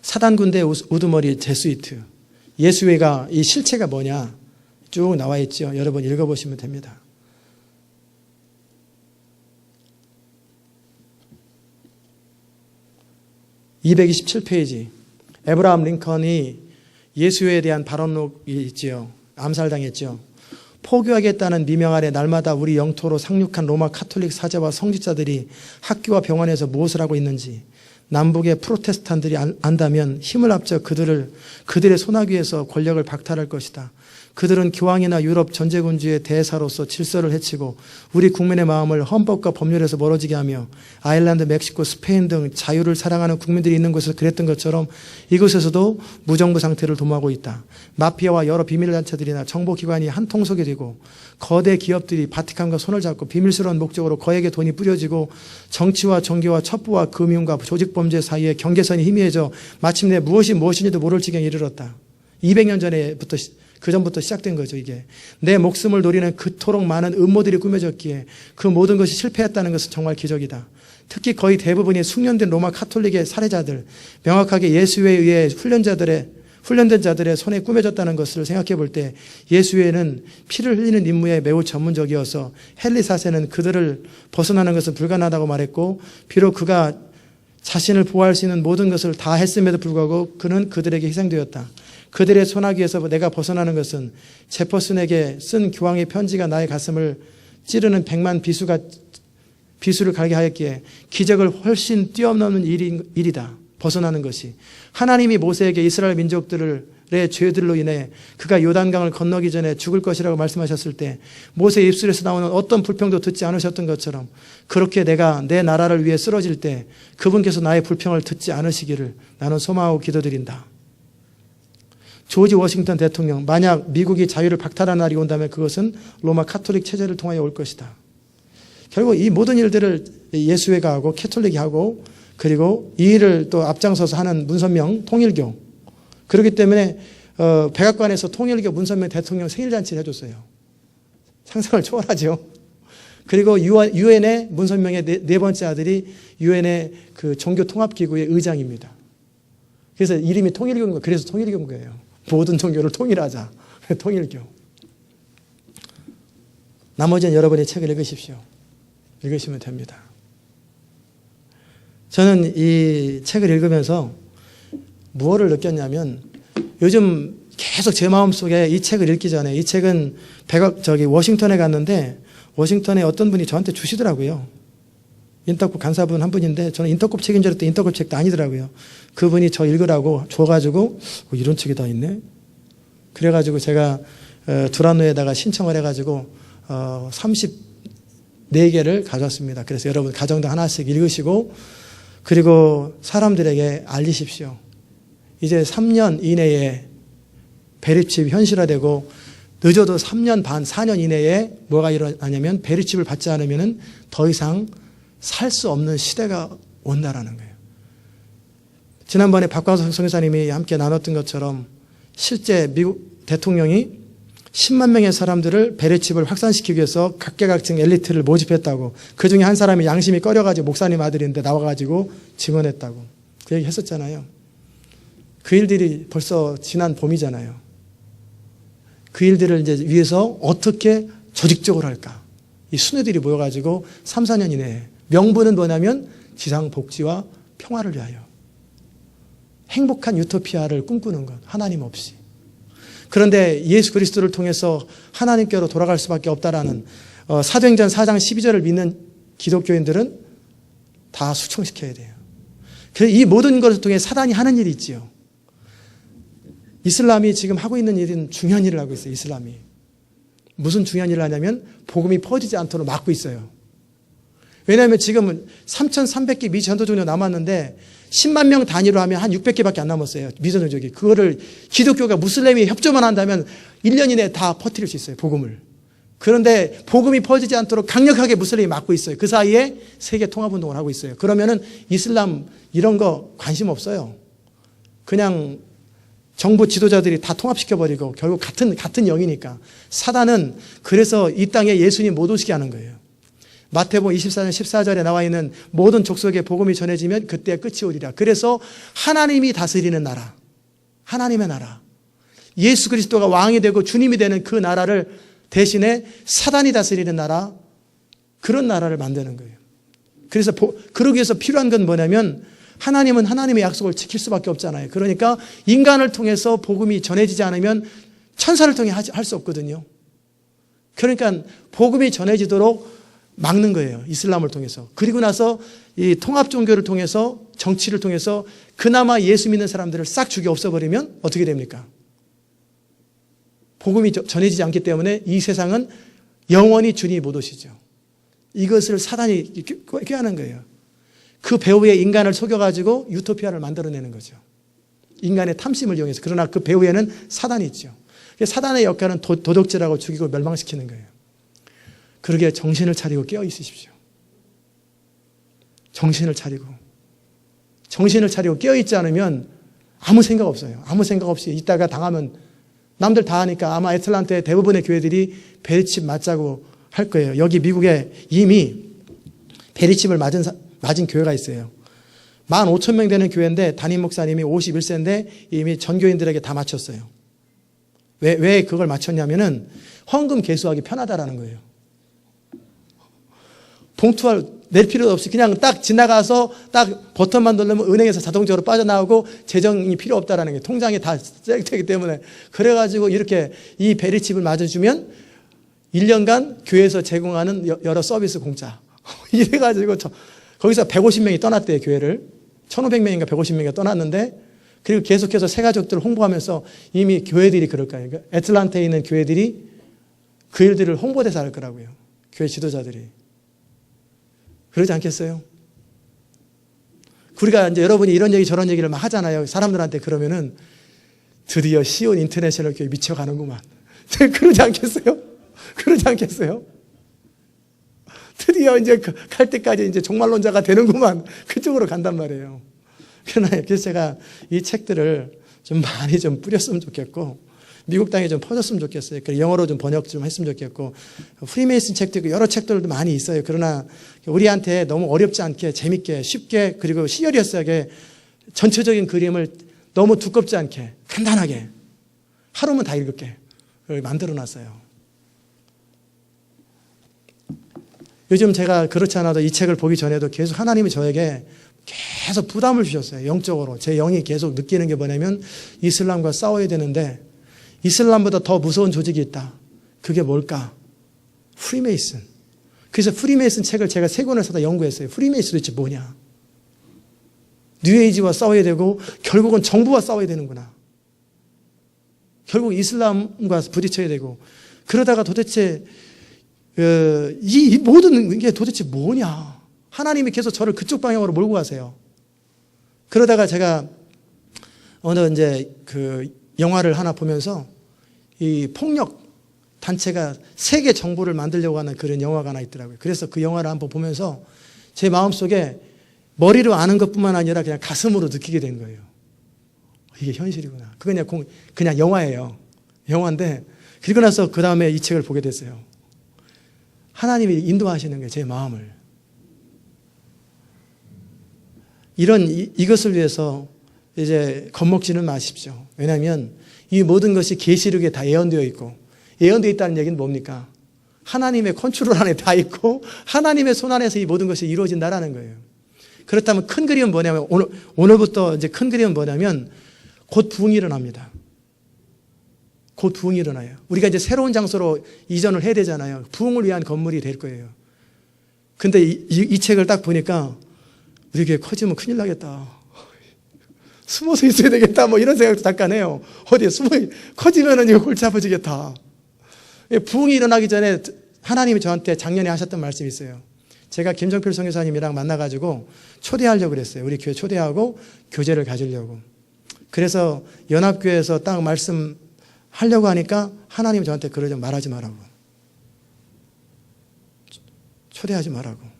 사단 군대 우두머리 제수이트. 예수회가 이 실체가 뭐냐 쭉 나와 있죠. 여러분 읽어보시면 됩니다. (227페이지) 에브라함 링컨이 예수에 대한 발언록이 있지요. 암살당했죠. 포교하겠다는 미명 아래 날마다 우리 영토로 상륙한 로마 카톨릭 사제와 성직자들이 학교와 병원에서 무엇을 하고 있는지 남북의 프로테스탄들이 안다면 힘을 합쳐 그들의 소나기에서 권력을 박탈할 것이다. 그들은 교황이나 유럽 전제군주의 대사로서 질서를 해치고 우리 국민의 마음을 헌법과 법률에서 멀어지게 하며 아일랜드, 멕시코, 스페인 등 자유를 사랑하는 국민들이 있는 곳에서 그랬던 것처럼 이곳에서도 무정부 상태를 도모하고 있다. 마피아와 여러 비밀단체들이나 정보기관이 한 통속이 되고 거대 기업들이 바티칸과 손을 잡고 비밀스러운 목적으로 거액의 돈이 뿌려지고 정치와 종교와 첩부와 금융과 조직범죄 사이에 경계선이 희미해져 마침내 무엇이 무엇인지도 모를 지경에 이르렀다. 200년 전에부터 그 전부터 시작된 거죠. 이게 내 목숨을 노리는 그토록 많은 음모들이 꾸며졌기에 그 모든 것이 실패했다는 것은 정말 기적이다. 특히 거의 대부분이 숙련된 로마 카톨릭의 살해자들, 명확하게 예수에 의해 훈련된 자들의 손에 꾸며졌다는 것을 생각해 볼 때 예수에는 피를 흘리는 임무에 매우 전문적이어서 헨리 4세는 그들을 벗어나는 것은 불가능하다고 말했고, 비록 그가 자신을 보호할 수 있는 모든 것을 다 했음에도 불구하고 그는 그들에게 희생되었다. 그들의 소나기에서 내가 벗어나는 것은 제퍼슨에게 쓴 교황의 편지가 나의 가슴을 찌르는 100만 비수를 갈게 하였기에 기적을 훨씬 뛰어넘는 일이다. 벗어나는 것이. 하나님이 모세에게 이스라엘 민족들의 죄들로 인해 그가 요단강을 건너기 전에 죽을 것이라고 말씀하셨을 때 모세의 입술에서 나오는 어떤 불평도 듣지 않으셨던 것처럼 그렇게 내가 내 나라를 위해 쓰러질 때 그분께서 나의 불평을 듣지 않으시기를 나는 소망하고 기도드린다. 조지 워싱턴 대통령, 만약 미국이 자유를 박탈하는 날이 온다면 그것은 로마 카톨릭 체제를 통하여 올 것이다. 결국 이 모든 일들을 예수회가 하고 캐톨릭이 하고 그리고 이 일을 또 앞장서서 하는 문선명 통일교. 그렇기 때문에 백악관에서 통일교 문선명 대통령 생일잔치를 해줬어요. 상상을 초월하죠. 그리고 유엔의 문선명의 네 번째 아들이 유엔의 그 종교통합기구의 의장입니다. 그래서 이름이 통일교인 거예요. 그래서 통일교인 거예요. 모든 종교를 통일하자. 통일교. 나머지는 여러분이 책을 읽으십시오. 읽으시면 됩니다. 저는 이 책을 읽으면서 무엇을 느꼈냐면 요즘 계속 제 마음속에 이 책을 읽기 전에 이 책은 워싱턴에 갔는데 워싱턴에 어떤 분이 저한테 주시더라고요. 인터컵 간사분 한 분인데 저는 인터컵 책인 줄 알았더니 인터컵 책도 아니더라고요. 그분이 저 읽으라고 줘가지고 이런 책이 다 있네. 그래가지고 제가 두란노에다가 신청을 해가지고 34개를 가져왔습니다. 그래서 여러분 가정당 하나씩 읽으시고 그리고 사람들에게 알리십시오. 이제 3년 이내에 베리칩이 현실화되고 늦어도 3년 반, 4년 이내에 뭐가 일어나냐면 베리칩을 받지 않으면 더 이상 살 수 없는 시대가 온다라는 거예요. 지난번에 박광석 선교사님이 함께 나눴던 것처럼 실제 미국 대통령이 10만 명의 사람들을 베리칩을 확산시키기 위해서 각계각층 엘리트를 모집했다고. 그중에 한 사람이 양심이 꺼려가지고 목사님 아들인데 나와가지고 증언했다고. 그 얘기 했었잖아요. 그 일들이 벌써 지난 봄이잖아요. 그 일들을 이제 위해서 어떻게 조직적으로 할까. 이 순회들이 모여가지고 3, 4년 이내에 명분은 뭐냐면 지상 복지와 평화를 위하여 행복한 유토피아를 꿈꾸는 것. 하나님 없이. 그런데 예수 그리스도를 통해서 하나님께로 돌아갈 수밖에 없다라는 사도행전 4장 12절을 믿는 기독교인들은 다 수청시켜야 돼요. 그래서 이 모든 것을 통해 사단이 하는 일이 있지요. 이슬람이 지금 하고 있는 일은 중요한 일을 하고 있어요. 이슬람이. 무슨 중요한 일을 하냐면 복음이 퍼지지 않도록 막고 있어요. 왜냐하면 지금은 3,300개 미전도 종교 남았는데 10만 명 단위로 하면 한 600개밖에 안 남았어요. 미전도족이. 그거를 기독교가 무슬림이 협조만 한다면 1년 이내에 다 퍼뜨릴 수 있어요. 복음을. 그런데 복음이 퍼지지 않도록 강력하게 무슬림이 막고 있어요. 그 사이에 세계 통합운동을 하고 있어요. 그러면은 이슬람 이런 거 관심 없어요. 그냥 정부 지도자들이 다 통합시켜버리고 결국 같은 영이니까. 사단은 그래서 이 땅에 예수님 못 오시게 하는 거예요. 마태복음 24장 14절에 나와 있는 모든 족속에 복음이 전해지면 그때 끝이 오리라. 그래서 하나님이 다스리는 나라, 하나님의 나라, 예수 그리스도가 왕이 되고 주님이 되는 그 나라를 대신에 사단이 다스리는 나라, 그런 나라를 만드는 거예요. 그래서 그러기 위해서 필요한 건 뭐냐면 하나님은 하나님의 약속을 지킬 수밖에 없잖아요. 그러니까 인간을 통해서 복음이 전해지지 않으면 천사를 통해 할 수 없거든요. 그러니까 복음이 전해지도록 막는 거예요. 이슬람을 통해서. 그리고 나서 이 통합 종교를 통해서 정치를 통해서 그나마 예수 믿는 사람들을 싹 죽여 없애버리면 어떻게 됩니까? 복음이 전해지지 않기 때문에 이 세상은 영원히 주님이 못 오시죠. 이것을 사단이 꾀하는 거예요. 그 배후에 인간을 속여가지고 유토피아를 만들어내는 거죠. 인간의 탐심을 이용해서. 그러나 그 배후에는 사단이 있죠. 사단의 역할은 도둑질하고 죽이고 멸망시키는 거예요. 그러게 정신을 차리고 깨어 있으십시오. 정신을 차리고 깨어 있지 않으면 아무 생각 없어요. 아무 생각 없이 있다가 당하면 남들 다 하니까 아마 애틀란타의 대부분의 교회들이 베리칩 맞자고 할 거예요. 여기 미국에 이미 베리칩을 맞은 교회가 있어요. 15,000명 되는 교회인데 담임 목사님이 51세인데 이미 전교인들에게 다 맞췄어요. 왜 그걸 맞췄냐면은 헌금 개수하기 편하다라는 거예요. 봉투할 낼 필요도 없이 그냥 딱 지나가서 딱 버튼만 누르면 은행에서 자동적으로 빠져나오고 재정이 필요 없다라는 게 통장에 다 셀되기 때문에 그래가지고 이렇게 이 베리칩을 맞아주면 1년간 교회에서 제공하는 여러 서비스 공짜. 이래가지고 거기서 150명이 떠났대요, 교회를. 1,500명인가 150명이 떠났는데 그리고 계속해서 새 가족들을 홍보하면서 이미 교회들이 그럴 거예요. 그러니까 애틀란타에 있는 교회들이 그 일들을 홍보대사 할 거라고요. 교회 지도자들이. 그러지 않겠어요? 우리가 이제 여러분이 이런 얘기 저런 얘기를 막 하잖아요. 사람들한테 그러면은 드디어 시온 인터내셔널 교회 미쳐가는구만. 그러지 않겠어요? 그러지 않겠어요? 드디어 이제 갈 때까지 이제 종말론자가 되는구만. 그쪽으로 간단 말이에요. 그래서 제가 이 책들을 좀 많이 좀 뿌렸으면 좋겠고, 미국 땅에 좀 퍼졌으면 좋겠어요. 그래서 영어로 좀 번역 좀 했으면 좋겠고, 프리메이슨 책도 있고 여러 책들도 많이 있어요. 그러나 우리한테 너무 어렵지 않게 재밌게 쉽게 그리고 시리어스하게 전체적인 그림을 너무 두껍지 않게 간단하게 하루면 다 읽을게 만들어 놨어요. 요즘 제가 그렇지 않아도 이 책을 보기 전에도 계속 하나님이 저에게 계속 부담을 주셨어요. 영적으로. 제 영이 계속 느끼는 게 뭐냐면 이슬람과 싸워야 되는데 이슬람보다 더 무서운 조직이 있다. 그게 뭘까? 프리메이슨. 그래서 프리메이슨 책을 제가 3권을 사다 연구했어요. 프리메이슨 도대체 뭐냐? 뉴에이지와 싸워야 되고 결국은 정부와 싸워야 되는구나. 결국 이슬람과 부딪혀야 되고 그러다가 도대체 이 모든 게 도대체 뭐냐? 하나님이 계속 저를 그쪽 방향으로 몰고 가세요. 그러다가 제가 어느 이제 그 영화를 하나 보면서 이 폭력 단체가 세계 정부를 만들려고 하는 그런 영화가 하나 있더라고요. 그래서 그 영화를 한번 보면서 제 마음속에 머리로 아는 것뿐만 아니라 그냥 가슴으로 느끼게 된 거예요. 이게 현실이구나. 그냥 영화예요. 영화인데 그리고 나서 그 다음에 이 책을 보게 됐어요. 하나님이 인도하시는 게 제 마음을. 이것을 위해서 이제 겁먹지는 마십시오. 왜냐하면 이 모든 것이 계시록에 다 예언되어 있고 예언되어 있다는 얘기는 뭡니까? 하나님의 컨트롤 안에 다 있고 하나님의 손 안에서 이 모든 것이 이루어진다라는 거예요. 그렇다면 큰 그림은 뭐냐면 오늘부터 이제 큰 그림은 뭐냐면 곧 부흥이 일어납니다. 곧 부흥이 일어나요. 우리가 이제 새로운 장소로 이전을 해야 되잖아요. 부흥을 위한 건물이 될 거예요. 근데 이 책을 딱 보니까 우리 교회 커지면 큰일 나겠다. 숨어서 있어야 되겠다. 뭐 이런 생각도 잠깐 해요. 어디에 커지면은 이거 골치 아파지겠다. 부흥이 일어나기 전에 하나님이 저한테 작년에 하셨던 말씀이 있어요. 제가 김정필 선교사님이랑 만나가지고 초대하려고 그랬어요. 우리 교회 초대하고 교제를 가지려고. 그래서 연합교회에서 딱 말씀하려고 하니까 하나님이 저한테 그러죠. 말하지 말라고. 초대하지 말라고.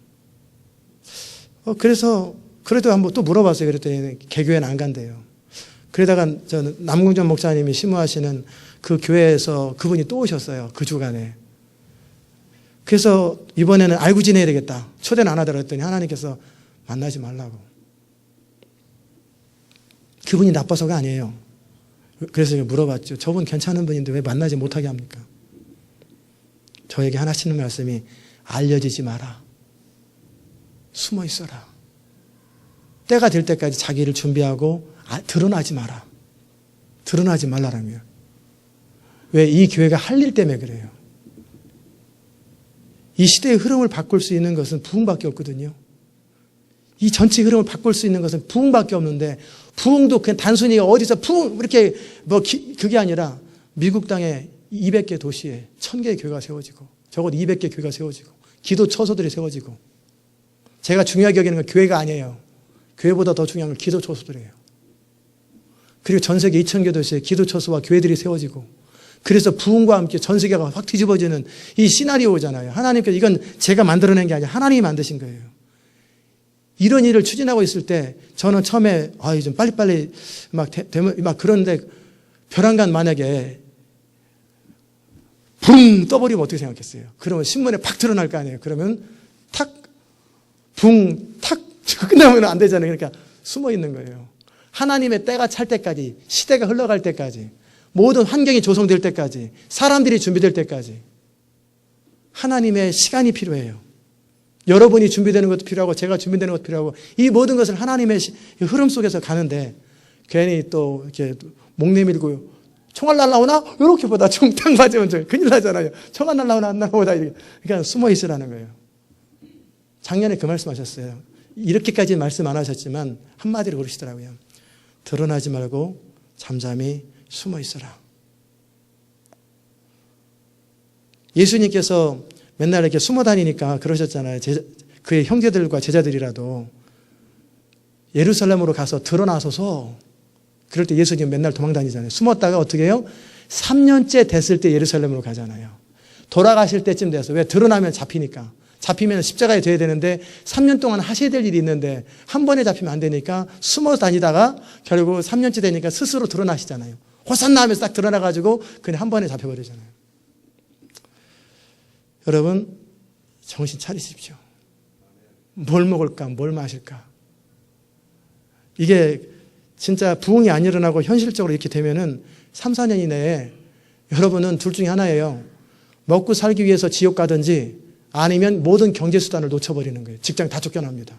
그래서 그래도 한번 또 물어봤어요. 그랬더니 개교회는 안 간대요. 그러다가 저 남궁전 목사님이 심무하시는 그 교회에서 그분이 또 오셨어요. 그 주간에. 그래서 이번에는 알고 지내야 되겠다. 초대는 안 하더라 했더니 하나님께서 만나지 말라고. 그분이 나빠서가 아니에요. 그래서 물어봤죠. 저분 괜찮은 분인데 왜 만나지 못하게 합니까? 저에게 하시는 말씀이 알려지지 마라. 숨어 있어라. 때가 될 때까지 자기를 준비하고 드러나지 마라. 드러나지 말라라는 거예요. 왜? 이 교회가 할 일 때문에 그래요. 이 시대의 흐름을 바꿀 수 있는 것은 부흥밖에 없거든요. 이 전체 흐름을 바꿀 수 있는 것은 부흥밖에 없는데 부흥도 그냥 단순히 어디서 부흥 이렇게 그게 아니라 미국 땅에 200개 도시에 1000개의 교회가 세워지고 적어도 200개 교회가 세워지고 기도 처소들이 세워지고 제가 중요하게 여기는 건 교회가 아니에요. 교회보다 더 중요한 건 기도 처소들이에요. 그리고 전 세계 2000개 도시에 기도 처소와 교회들이 세워지고 그래서 부흥과 함께 전 세계가 확 뒤집어지는 이 시나리오잖아요. 하나님께서 이건 제가 만들어낸 게 아니라 하나님이 만드신 거예요. 이런 일을 추진하고 있을 때 저는 처음에 좀 빨리빨리 막 그런데 벼랑간 만약에 붕 떠버리면 어떻게 생각했어요? 그러면 신문에 팍 드러날 거 아니에요. 그러면 탁 붕 탁 끝나면 안 되잖아요. 그러니까 숨어 있는 거예요. 하나님의 때가 찰 때까지 시대가 흘러갈 때까지 모든 환경이 조성될 때까지 사람들이 준비될 때까지 하나님의 시간이 필요해요. 여러분이 준비되는 것도 필요하고 제가 준비되는 것도 필요하고 이 모든 것을 하나님의 흐름 속에서 가는데 괜히 또 이렇게 목 내밀고 총알 날라오나? 이렇게 보다 총탕 맞으면 큰일 나잖아요. 총알 날라오나 안 날라오나. 그러니까 숨어 있으라는 거예요. 작년에 그 말씀하셨어요. 이렇게까지 말씀 안 하셨지만 한마디로 그러시더라고요. 드러나지 말고 잠잠히 숨어 있어라. 예수님께서 맨날 이렇게 숨어 다니니까 그러셨잖아요. 그의 형제들과 제자들이라도 예루살렘으로 가서 드러나서서 그럴 때 예수님 맨날 도망 다니잖아요. 숨었다가 어떻게 해요? 3년째 됐을 때 예루살렘으로 가잖아요. 돌아가실 때쯤 돼서 왜 드러나면 잡히니까. 잡히면 십자가에 돼야 되는데 3년 동안 하셔야 될 일이 있는데 한 번에 잡히면 안 되니까 숨어 다니다가 결국 3년째 되니까 스스로 드러나시잖아요. 호산나 하면서 딱 드러나가지고 그냥 한 번에 잡혀버리잖아요. 여러분 정신 차리십시오. 뭘 먹을까? 뭘 마실까? 이게 진짜 부흥이 안 일어나고 현실적으로 이렇게 되면은 3, 4년 이내에 여러분은 둘 중에 하나예요. 먹고 살기 위해서 지옥 가든지 아니면 모든 경제수단을 놓쳐버리는 거예요. 직장 다 쫓겨납니다.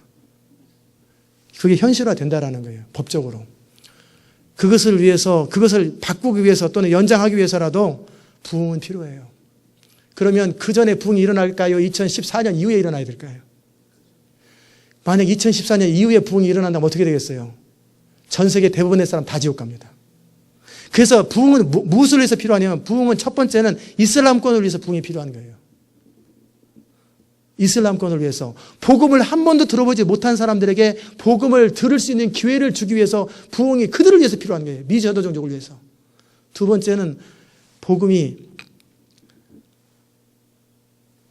그게 현실화 된다라는 거예요. 법적으로. 그것을 위해서, 그것을 바꾸기 위해서 또는 연장하기 위해서라도 부흥은 필요해요. 그러면 그 전에 부흥이 일어날까요? 2014년 이후에 일어나야 될까요? 만약 2014년 이후에 부흥이 일어난다면 어떻게 되겠어요? 전 세계 대부분의 사람 다 지옥 갑니다. 그래서 부흥은 무엇을 위해서 필요하냐면 부흥은 첫 번째는 이슬람권을 위해서 부흥이 필요한 거예요. 이슬람권을 위해서 복음을 한 번도 들어보지 못한 사람들에게 복음을 들을 수 있는 기회를 주기 위해서 부흥이 그들을 위해서 필요한 거예요. 미전도 종족을 위해서. 두 번째는 복음이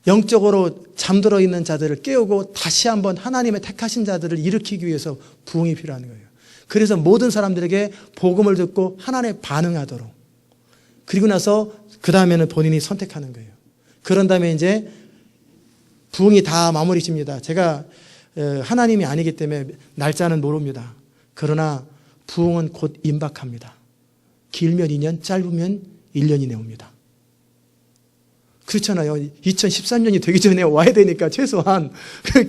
영적으로 잠들어 있는 자들을 깨우고 다시 한번 하나님의 택하신 자들을 일으키기 위해서 부흥이 필요한 거예요. 그래서 모든 사람들에게 복음을 듣고 하나님에 반응하도록. 그리고 나서 그 다음에는 본인이 선택하는 거예요. 그런 다음에 이제 부흥이 다 마무리 집니다. 제가 하나님이 아니기 때문에 날짜는 모릅니다. 그러나 부흥은 곧 임박합니다. 길면 2년, 짧으면 1년 이내 옵니다. 그렇잖아요. 2013년이 되기 전에 와야 되니까 최소한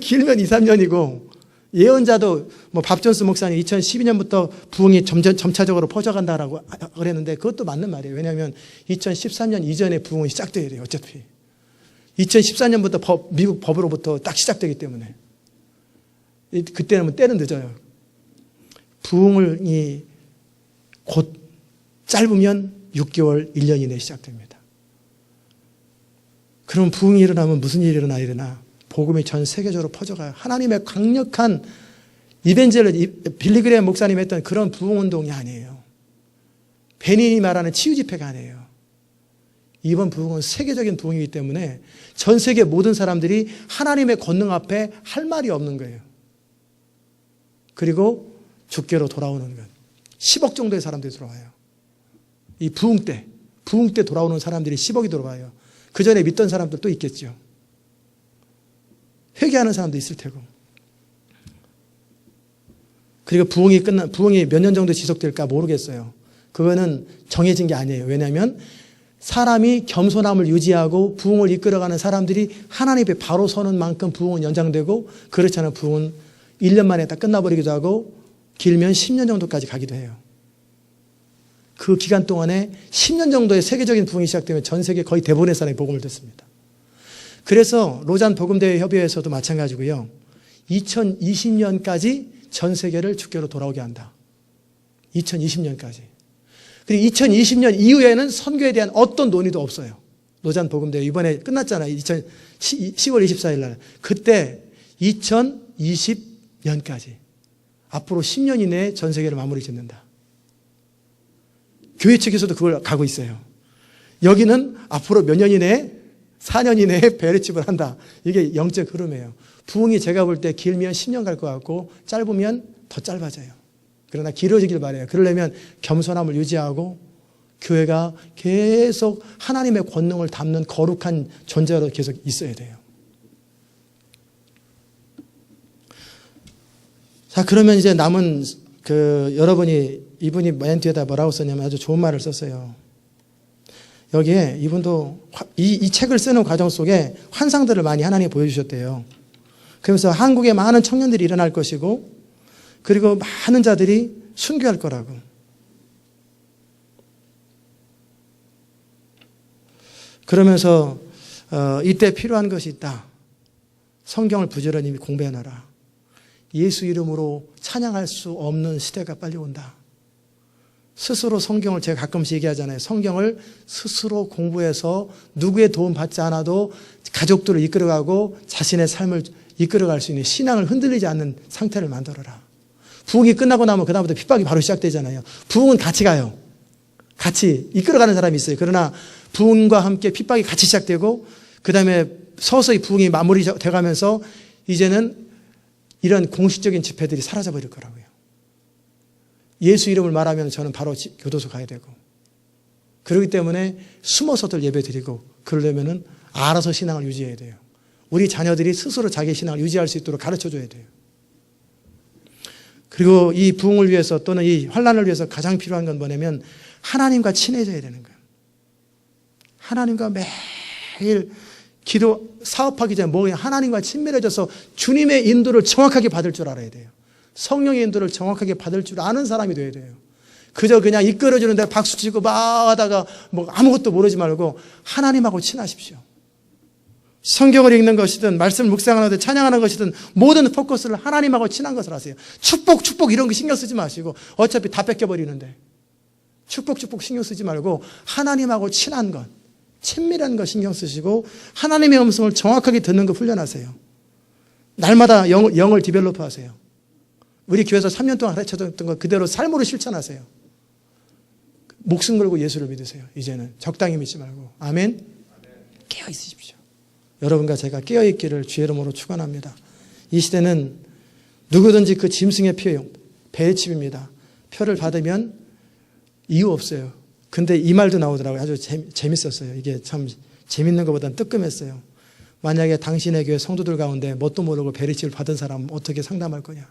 길면 2, 3년이고 예언자도 밥존스 목사님 2012년부터 부흥이 점차적으로 퍼져간다라고 그랬는데 그것도 맞는 말이에요. 왜냐하면 2013년 이전에 부흥이 시작돼야 돼요. 어차피. 2014년부터 미국 법으로부터 딱 시작되기 때문에 그때는 때는 늦어요. 부흥이 곧 짧으면 6개월, 1년 이내에 시작됩니다. 그럼 부흥이 일어나면 무슨 일이 일어나? 복음이 전 세계적으로 퍼져가요. 하나님의 강력한 빌리그레임 목사님이 했던 그런 부흥운동이 아니에요. 베닌이 말하는 치유집회가 아니에요. 이번 부흥은 세계적인 부흥이기 때문에 전 세계 모든 사람들이 하나님의 권능 앞에 할 말이 없는 거예요. 그리고 주께로 돌아오는 것. 10억 정도의 사람들이 들어와요. 이 부흥 때 돌아오는 사람들이 10억이 들어와요. 그 전에 믿던 사람들도 있겠죠. 회개하는 사람도 있을 테고. 그리고 부흥이 몇 년 정도 지속될까 모르겠어요. 그거는 정해진 게 아니에요. 왜냐하면 사람이 겸손함을 유지하고 부흥을 이끌어가는 사람들이 하나님 앞에 바로 서는 만큼 부흥은 연장되고 그렇지 않은 부흥은 1년 만에 다 끝나버리기도 하고 길면 10년 정도까지 가기도 해요. 그 기간 동안에 10년 정도의 세계적인 부흥이 시작되면 전 세계 거의 대부분의 사람이 복음을 듣습니다. 그래서 로잔 복음대회 협의회에서도 마찬가지고요. 2020년까지 전 세계를 주께로 돌아오게 한다. 2020년까지. 그리고 2020년 이후에는 선교에 대한 어떤 논의도 없어요. 로잔 복음대회 이번에 끝났잖아요. 10월 24일 날. 그때 2020년까지. 앞으로 10년 이내에 전 세계를 마무리 짓는다. 교회 측에서도 그걸 가고 있어요. 여기는 앞으로 몇 년 이내에 4년 이내에 베레칩을 한다. 이게 영적 흐름이에요. 부흥이 제가 볼 때 길면 10년 갈 것 같고 짧으면 더 짧아져요. 그러나 길어지길 바라요. 그러려면 겸손함을 유지하고 교회가 계속 하나님의 권능을 담는 거룩한 존재로 계속 있어야 돼요. 자, 그러면 이제 남은 이분이 맨 뒤에다 뭐라고 썼냐면 아주 좋은 말을 썼어요. 여기에 이분도 이 책을 쓰는 과정 속에 환상들을 많이 하나님이 보여주셨대요. 그러면서 한국에 많은 청년들이 일어날 것이고 그리고 많은 자들이 순교할 거라고. 그러면서 이때 필요한 것이 있다. 성경을 부지런히 공부해놔라. 예수 이름으로 찬양할 수 없는 시대가 빨리 온다. 스스로 성경을 제가 가끔씩 얘기하잖아요. 성경을 스스로 공부해서 누구의 도움 받지 않아도 가족들을 이끌어가고 자신의 삶을 이끌어갈 수 있는 신앙을 흔들리지 않는 상태를 만들어라. 부흥이 끝나고 나면 그다음부터 핍박이 바로 시작되잖아요. 부흥은 같이 가요. 같이 이끌어가는 사람이 있어요. 그러나 부흥과 함께 핍박이 같이 시작되고 그다음에 서서히 부흥이 마무리돼가면서 이제는 이런 공식적인 집회들이 사라져버릴 거라고요. 예수 이름을 말하면 저는 바로 교도소 가야 되고 그렇기 때문에 숨어서들 예배 드리고 그러려면 알아서 신앙을 유지해야 돼요. 우리 자녀들이 스스로 자기 신앙을 유지할 수 있도록 가르쳐줘야 돼요. 그리고 이 부흥을 위해서 또는 이 환난을 위해서 가장 필요한 건 뭐냐면 하나님과 친해져야 되는 거예요. 하나님과 매일 기도 사업하기 전에 뭐 하나님과 친밀해져서 주님의 인도를 정확하게 받을 줄 알아야 돼요. 성령의 인도를 정확하게 받을 줄 아는 사람이 돼야 돼요. 그저 그냥 이끌어주는 데 박수 치고 막 하다가 뭐 아무것도 모르지 말고 하나님하고 친하십시오. 성경을 읽는 것이든 말씀을 묵상하는 찬양하는 것이든 모든 포커스를 하나님하고 친한 것을 하세요. 축복 이런 거 신경 쓰지 마시고 어차피 다 뺏겨버리는데 축복 신경 쓰지 말고 하나님하고 친한 것, 친밀한 것 신경 쓰시고 하나님의 음성을 정확하게 듣는 거 훈련하세요. 날마다 영을 디벨로프 하세요. 우리 교회에서 3년 동안 가르쳐줬던 거 그대로 삶으로 실천하세요. 목숨 걸고 예수를 믿으세요. 이제는 적당히 믿지 말고. 아멘. 깨어 있으십시오. 여러분과 제가 깨어 있기를 주의 이름으로 축원합니다. 이 시대는 누구든지 그 짐승의 표용, 배의 칩입니다. 표를 받으면 이유 없어요. 근데 이 말도 나오더라고요. 아주 재밌었어요. 이게 참 재밌는 것보다는 뜨끔했어요. 만약에 당신의 교회 성도들 가운데 뭣도 모르고 베리칩을 받은 사람은 어떻게 상담할 거냐.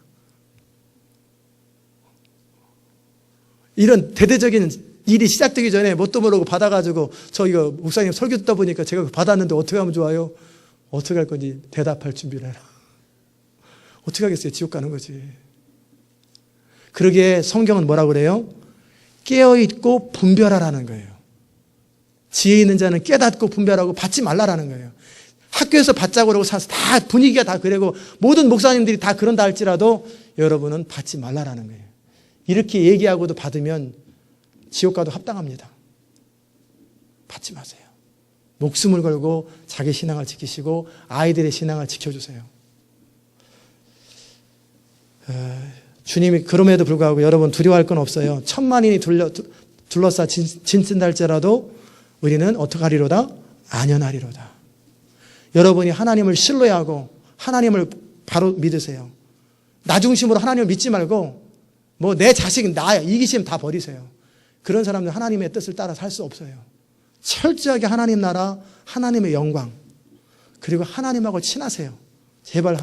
이런 대대적인 일이 시작되기 전에 뭣도 모르고 받아가지고 저 이거 목사님 설교 듣다 보니까 제가 받았는데 어떻게 하면 좋아요? 어떻게 할 건지 대답할 준비를 해라. 어떻게 하겠어요? 지옥 가는 거지. 그러기에 성경은 뭐라고 그래요? 깨어있고 분별하라는 거예요. 지혜 있는 자는 깨닫고 분별하고 받지 말라라는 거예요. 학교에서 받자고 그러고 다 분위기가 다 그러고 모든 목사님들이 다 그런다 할지라도 여러분은 받지 말라라는 거예요. 이렇게 얘기하고도 받으면 지옥 가도 합당합니다. 받지 마세요. 목숨을 걸고 자기 신앙을 지키시고 아이들의 신앙을 지켜주세요. 주님이 그럼에도 불구하고 여러분 두려워할 건 없어요. 1000만인이 둘러싸 진친달지라도 우리는 어떻게 하리로다? 안연하리로다. 여러분이 하나님을 신뢰하고 하나님을 바로 믿으세요. 나 중심으로 하나님을 믿지 말고 뭐 내 자식, 나 이기심 다 버리세요. 그런 사람들 하나님의 뜻을 따라 살 수 없어요. 철저하게 하나님 나라, 하나님의 영광, 그리고 하나님하고 친하세요. 제발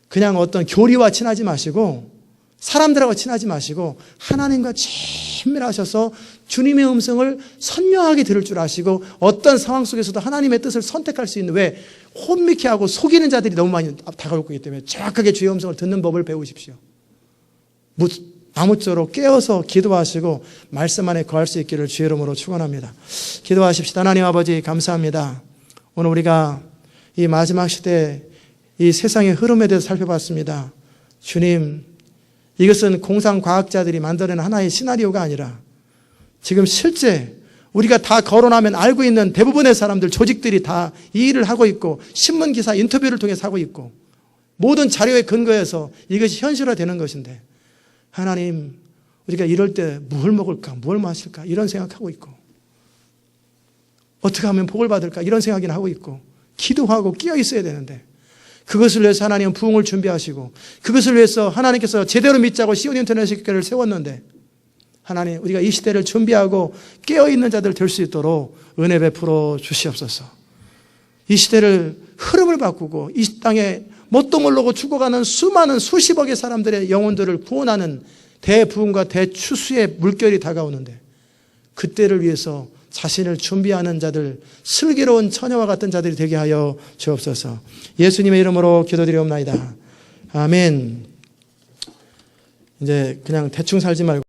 그냥 어떤 교리와 친하지 마시고 사람들하고 친하지 마시고 하나님과 친밀하셔서 주님의 음성을 선명하게 들을 줄 아시고 어떤 상황 속에서도 하나님의 뜻을 선택할 수 있는, 왜 혼미케 하고 속이는 자들이 너무 많이 다가올 거기 때문에 정확하게 주의 음성을 듣는 법을 배우십시오. 아무쪼록 깨어서 기도하시고 말씀 안에 거할 수 있기를 주의 이름으로 축원합니다. 기도하십시다. 하나님 아버지 감사합니다. 오늘 우리가 이 마지막 시대 이 세상의 흐름에 대해서 살펴봤습니다. 주님, 이것은 공상과학자들이 만들어낸 하나의 시나리오가 아니라 지금 실제 우리가 다 거론하면 알고 있는 대부분의 사람들, 조직들이 다 이 일을 하고 있고 신문기사 인터뷰를 통해서 하고 있고 모든 자료에 근거해서 이것이 현실화되는 것인데 하나님, 우리가 이럴 때 뭘 먹을까, 뭘 마실까 이런 생각하고 있고 어떻게 하면 복을 받을까 이런 생각이나 하고 있고 기도하고 끼어 있어야 되는데 그것을 위해서 하나님은 부흥을 준비하시고 그것을 위해서 하나님께서 제대로 믿자고 시온 인터내셔널 교회를 세웠는데 하나님, 우리가 이 시대를 준비하고 깨어있는 자들 될 수 있도록 은혜 베풀어 주시옵소서. 이 시대를 흐름을 바꾸고 이 땅에 뭣도 모르고 죽어가는 수많은 수십억의 사람들의 영혼들을 구원하는 대부흥과 대추수의 물결이 다가오는데 그때를 위해서 자신을 준비하는 자들, 슬기로운 처녀와 같은 자들이 되게 하여 주옵소서. 예수님의 이름으로 기도드리옵나이다. 아멘. 이제 그냥 대충 살지 말고